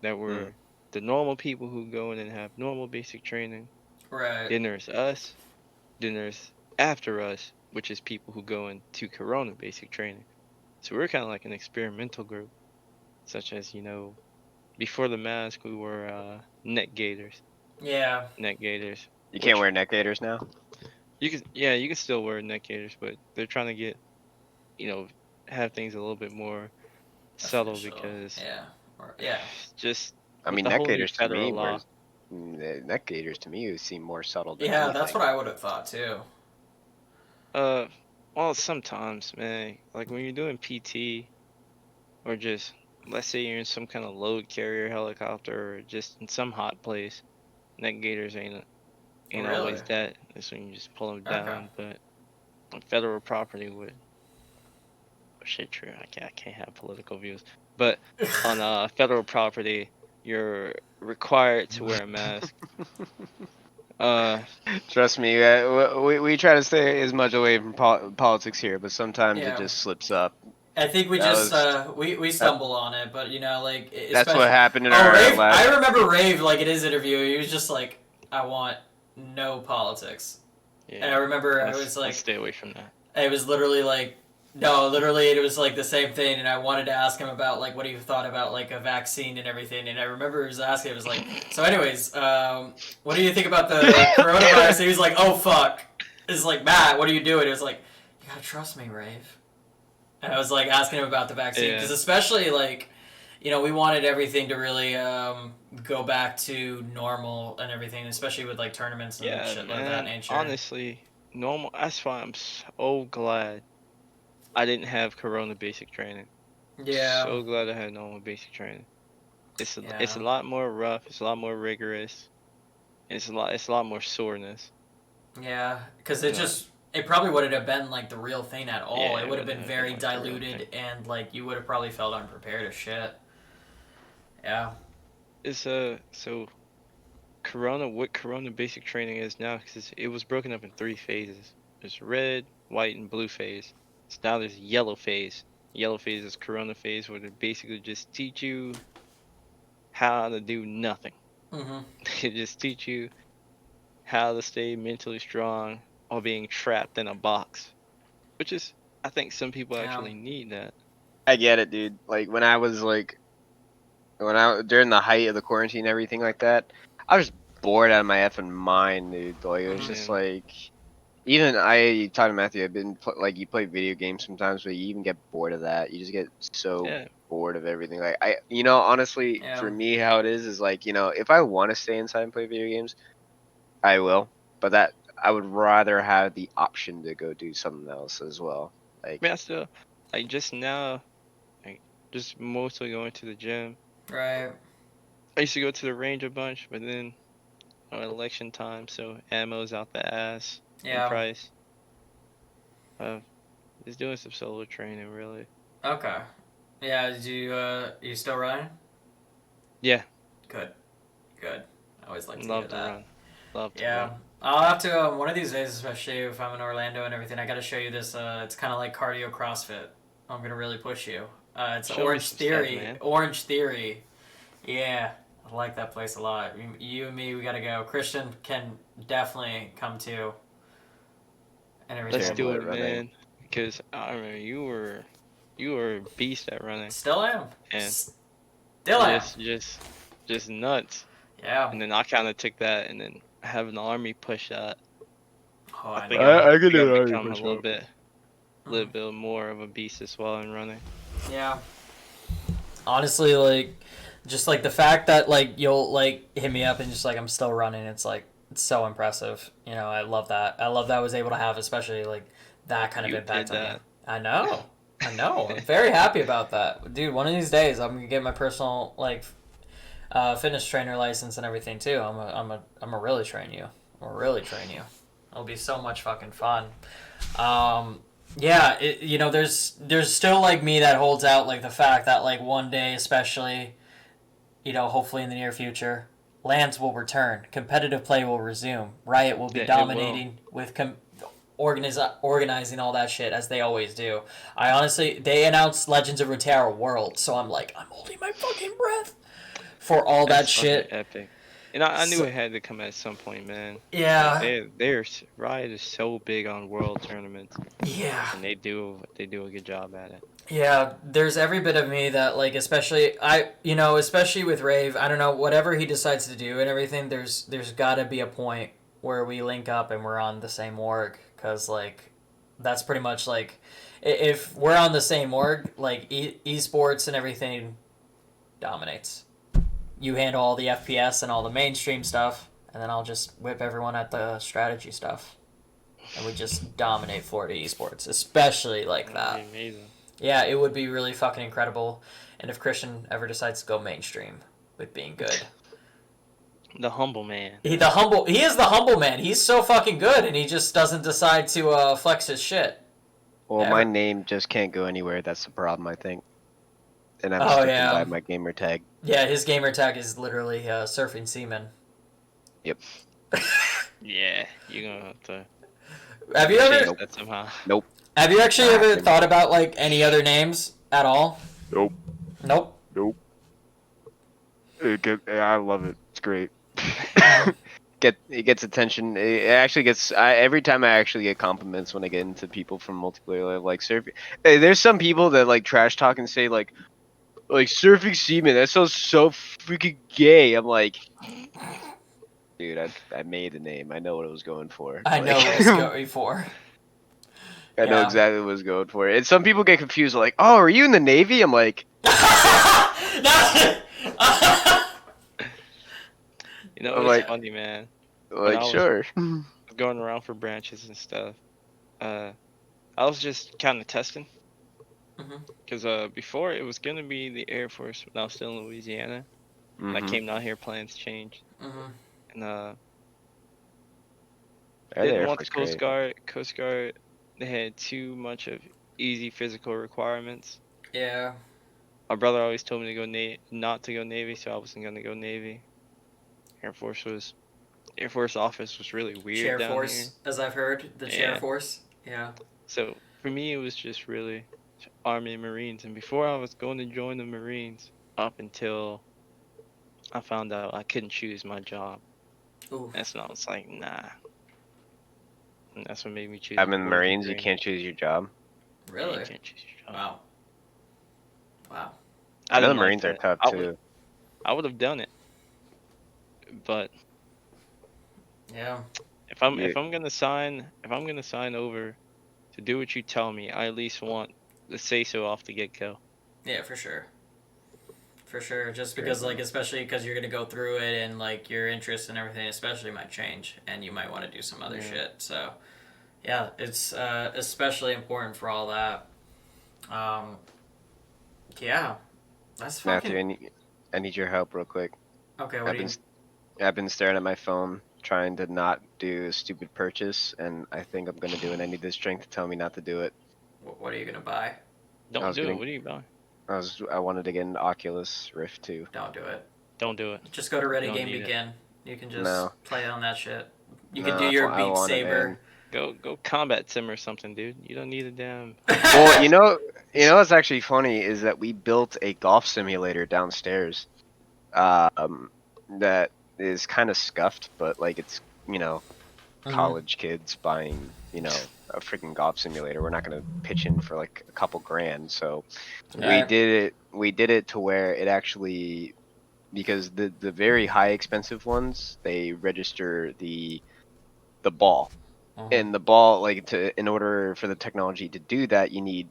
that Mm. were the normal people who go in and have normal basic training. Right. Then there's us. Then there's after us, which is people who go into Corona basic training. So we're kind of like an experimental group, such as, before the mask, we were neck gaiters. Yeah. Neck gaiters, You can't which wear neck gaiters now. you can still wear neck gaiters, but they're trying to get, you know, have things a little bit more subtle Official. because Yeah. Yeah. just I with mean, the neck whole new gaiters to federal me law. neck gaiters to me seem more subtle than Yeah, that's what anything. I would have thought too. Uh, well, sometimes, man, like when you're doing PT or just let's say you're in some kind of load carrier helicopter or just in some hot place, neck gaiters ain't Really? always that. That's when you just pull them Okay. down. But on federal property would shit true. I can't have political views. But on federal property, you're required to wear a mask. Uh, Trust me, we try to stay as much away from politics here, but sometimes it Yeah. just slips up. I think we That just was we that, stumble on it, but like that's what especially. happened in Oh, our Rave! last. I remember Rave like in his interview. He was just like, "I want no politics," and I yeah. remember I was Let's like, stay away from that. it was literally like, no, literally it was like the same thing, and I wanted to ask him about like what he thought about like a vaccine and everything, and I remember he was asking, it was like, so anyways, what do you think about the coronavirus? And he was like, oh fuck, it's like Matt, what are you doing? It was like, you gotta trust me, Rave. And I was like asking him about the vaccine because Yeah. especially like, we wanted everything to really go back to normal and everything, especially with like tournaments and Yeah, shit like that man. nature. Honestly, normal. That's why I'm so glad I didn't have Corona basic training. Yeah, So glad I had normal basic training. It's a yeah, lot more rough. It's a lot more rigorous. It's a lot more soreness. yeah. Because But it probably wouldn't have been like the real thing at all. yeah, It it would have wouldn't been have been very like the real thing. diluted and like you would have probably felt unprepared as shit. Yeah. It's so what Corona basic training is now because it was broken up in three phases. There's red, white, and blue phase. So now there's yellow phase. Yellow phase is Corona phase where they basically just teach you how to do nothing. Mhm. They just teach you how to stay mentally strong while being trapped in a box, which is I think some people Yeah. actually need that. I get it, dude. Like when I was like during the height of the quarantine and everything like that, I was bored out of my effing mind, dude. Like it was Mhm. just Yeah, like even I talked to Matthew. I've been like you play video games sometimes, but you even get bored of that. You just get so yeah, bored of everything. Like honestly, Yeah. for me, how it is like if I want to stay inside and play video games, I will. But that I would rather have the option to go do something else as well. I mean, Like I still like just now, like just mostly going to the gym. Right. I used to go to the range a bunch, but then election time, so ammo's out the ass in Yeah. price. Uh, just doing some solo training, really. Okay. Yeah. Did you still running? Yeah, Good. Good. I always like to hear love to that. run. Love to Yeah. run. I'll have to one of these days, especially if I'm in Orlando and everything. I got to show you this. It's kind of like cardio CrossFit. I'm gonna really push you. It's Show me Orange some stuff, Theory. man. Orange Theory. Yeah, I like that place a lot. You and me, we gotta go. Christian can definitely come too, and Let's everything. do terrible at it, running. man. Because I remember you were a beast at running, Still am. and Still am. just nuts. Yeah. And then I kind of took that, and then having the army push that. Oh, I I think know. I I could think do I've an army become a push up. little bit more of a beast as well in running. Yeah. Honestly, like, just like the fact that like you'll like hit me up and just like I'm still running. It's like it's so impressive. I love that. I love that I was able to have especially like that kind of You impact did on you. that. I know. I know. I'm very happy about that, dude. One of these days, I'm gonna get my personal like fitness trainer license and everything too. I'm a really train you. We'll really train you. It'll be so much fucking fun. Yeah, there's still like me that holds out like the fact that like one day, especially, hopefully in the near future, lands will return, competitive play will resume, Riot will be Yeah, it dominating with organizing all that shit as they always do. They announced Legends of Runeterra World, so I'm holding my fucking breath for all that That's fucking shit. epic. And I knew So- it had to come at some point, man. Yeah. Like, Riot is so big on world tournaments, Yeah. and they do a good job at it. Yeah, there's every bit of me that like, especially especially with Rave, I don't know, whatever he decides to do and everything, there's got to be a point where we link up and we're on the same org, cuz like that's pretty much like if we're on the same org, like esports and everything dominates. You handle all the FPS and all the mainstream stuff, and then I'll just whip everyone at the strategy stuff. And we just dominate Florida esports, especially like that. That'd be amazing. Yeah, it would be really fucking incredible. And if Christian ever decides to go mainstream with being good. The humble man. He is the humble man. He's so fucking good, and he just doesn't decide to flex his shit. Well, Ever. my name just can't go anywhere. That's the problem, I think. And I'm Oh, sticking yeah. by my gamer tag. Yeah, his gamer tag is literally Surfing Seaman. Yep. Yeah, you're gonna have to Have you ever? Nope. that somehow. Nope. Have you actually ever thought about like any other names at all? Nope. Nope. Nope. I love it. It's great. It gets attention. It actually gets. Every time I actually get compliments when I get into people from multiplayer, like surfing. There's some people that like trash talk and say like surfing seaman. That sounds so freaking gay. I'm like, dude, I made a name. I know what I was going for. I know what it's going for. I know exactly what I was going for. And some people get confused, like, "Oh, are you in the Navy?" I'm like, You know, I'm it's like- funny, man. like I was- sure. Going around for branches and stuff. I was just kind of testing. Mhm. Because before it was gonna be the Air Force when I was still in Louisiana. And I Mhm. came down here, plans changed. Mhm. And They're didn't there want for the great. Coast Guard. They had too much of easy physical requirements. Yeah. My brother always told me to go not to go Navy, so I wasn't gonna go Navy. Air Force office was really weird Chair down Force, here. as I've heard, the Chair Yeah. Force. Yeah. So for me, it was just really Army and Marines. And before I was going to join the Marines, up until I found out I couldn't choose my job. Ooh. That's when I was like, nah. And that's what made me choose. I'm in the a Marines. You degree. can't choose your job. Yeah, Really? you can't choose your job. Wow. Wow. I know the didn't like Marines are that. tough I too. I would have done it, but Yeah. if I'm Yeah. gonna sign over to do what you tell me, I at least want the say so off the get go. Yeah, for sure. For sure. Just because, like, especially because you're going to go through it and, like, your interests and everything, especially might change and you might want to do some other shit. So, yeah, it's especially important for all that. Yeah. That's fucking... Matthew, I need your help real quick. Okay, what I've been staring at my phone, trying to not do a stupid purchase, and I think I'm gonna do it. I need this drink to tell me not to do it. what are you going to buy? Don't was do it. getting- What are you buying? I wanted to get an Oculus Rift 2. Don't do it. Don't do it. Just go to Ready Don't Game need it. Begin. You can just No. play on that shit. You No, can do your I Beat want it, Saber. man. Go combat sim or something, dude. You don't need a damn. Well, you know what's actually funny is that we built a golf simulator downstairs. That is kind of scuffed, but like it's college kids buying a freaking golf simulator. We're not gonna pitch in for like a couple grand. So Alright. we did it to where it actually, because the very high expensive ones, they register the ball. And the ball, in order for the technology to do that, you need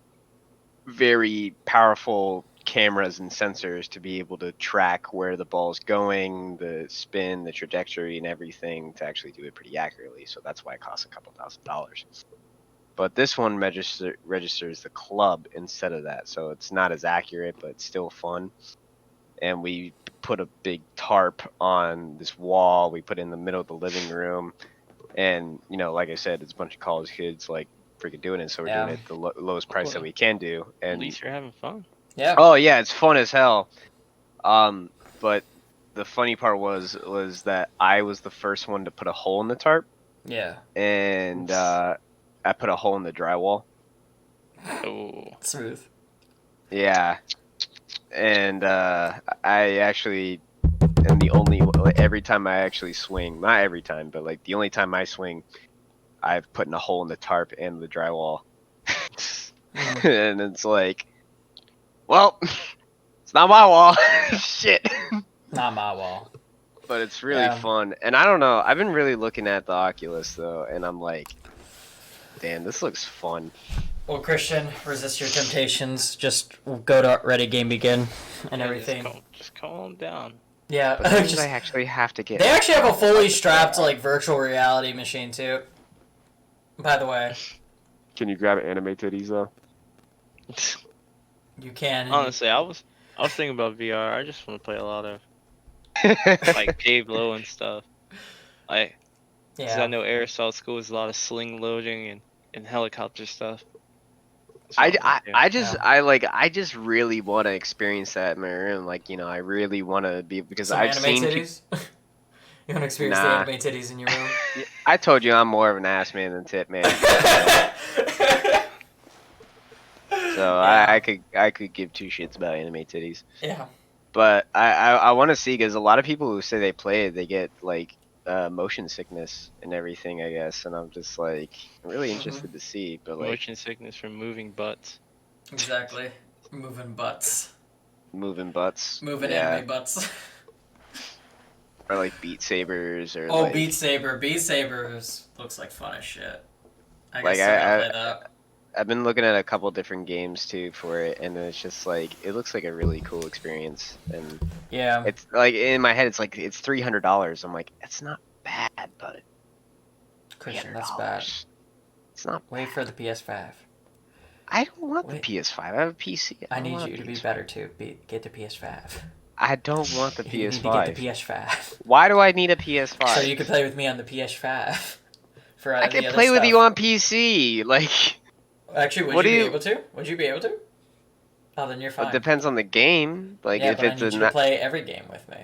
very powerful cameras and sensors to be able to track where the ball's going, the spin, the trajectory, and everything to actually do it pretty accurately. So that's why it costs a couple $1,000s. But this one registers the club instead of that, so it's not as accurate, but it's still fun. And we put a big tarp on this wall. We put it in the middle of the living room. And like I said, it's a bunch of college kids like freaking doing it, so we're Yeah. doing it the lowest price that we can do. At And least you're having fun. Yeah. oh yeah, it's fun as hell. But the funny part was that I was the first one to put a hole in the tarp, Yeah. and I put a hole in the drywall. Oh, Smooth. Yeah, and I actually am the only every time I actually swing, not every time, but like the only time I swing, I've put in a hole in the tarp and the drywall, and it's like, well, it's not my wall, shit. Not my wall. But it's really Yeah. fun, and I don't know. I've been really looking at the Oculus though, and I'm like, damn, this looks fun. Well, Christian, resist your temptations. Just go to Ready Game Begin and everything. Just calm down. Yeah. But that means I actually have to get. They actually have a fully strapped like virtual reality machine too. By the way, Can you grab anime titties though? you can. Honestly, I was thinking about VR. I just want to play a lot of like Cave Low and stuff. Because Yeah. I know Aerosol School is a lot of sling loading and helicopter stuff. So, I just really want to experience that in my room. Like, I really want to be, because Some I've anime seen. titties. You want to experience the Nah. anime titties in your room? I told you I'm more of an ass man than tit man. So Yeah. I could give two shits about anime titties. Yeah. But I want to see, because a lot of people who say they play it, they get like motion sickness and everything, I guess. And I'm just like really interested to see. But like motion sickness from moving butts. Exactly. Moving butts. moving butts. Moving yeah. anime butts. Or like Beat Sabers or Oh, like, Beat Saber. Beat Sabers looks like fun as shit. I Like, guess I play that. I've been looking at a couple different games too for it, and it's just like it looks like a really cool experience. And Yeah. it's like in my head, it's like it's $300. I'm like, it's not bad, but Christian, that's $300. bad. It's not. Wait for the PS5. I don't want Wait. the PS5. I have a PC. I don't need want a you to be PS5. better too. Get the PS5. I don't want the You need to PS5. get the PS5 Why do I need a PS5? so you can play with me on the PS5. For I the can other play with stuff. you on PC. Like, Actually, would What you do be you- able to? Would you be able to? Oh, then you're fine. it depends on the game. Like, yeah, if but it's I need a you to play every game with me.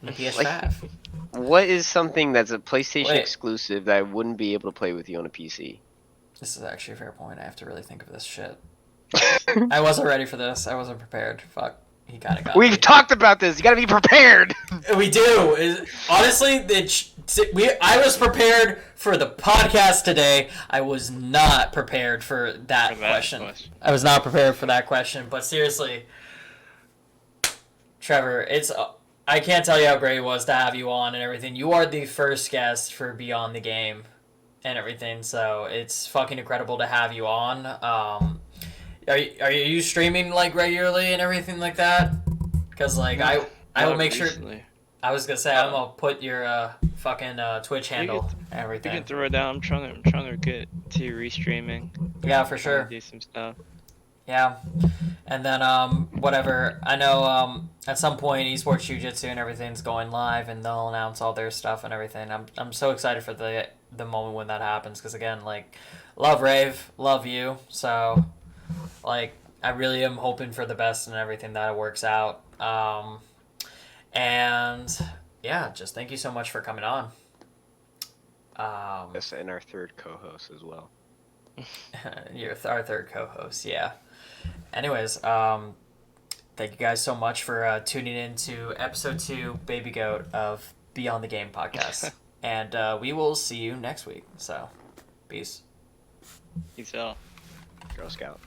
On the PS5. what is something that's a PlayStation Wait. exclusive that I wouldn't be able to play with you on a PC? This is actually a fair point. I have to really think of this shit. I wasn't ready for this. I wasn't prepared. Fuck. He kind of got me. We've talked about this. You gotta be prepared. We do. Honestly, I was prepared for the podcast today. I was not prepared for that question. I was not prepared for that question. But seriously, Trevor, I can't tell you how great it was to have you on and everything. You are the first guest for Beyond the Game and everything, so it's fucking incredible to have you on. Are you streaming like regularly and everything like that? Because like I will make sure. I was gonna say I'm gonna put your fucking Twitch handle and everything. You can throw it down. I'm trying to get to restreaming. Yeah, for sure. Do some stuff. Yeah, and then whatever. I know at some point Esports Jiu-Jitsu and everything's going live, and they'll announce all their stuff and everything. I'm so excited for the moment when that happens, because again, like, love Rave, love you. So, like, I really am hoping for the best and everything, that it works out. And yeah, just thank you so much for coming on. Yes, and our third co-host as well. You're our third co-host, yeah. Anyways, thank you guys so much for tuning in to episode 2, Baby Goat, of Beyond the Game podcast. And we will see you next week. So, peace. Peace out. Girl Scout.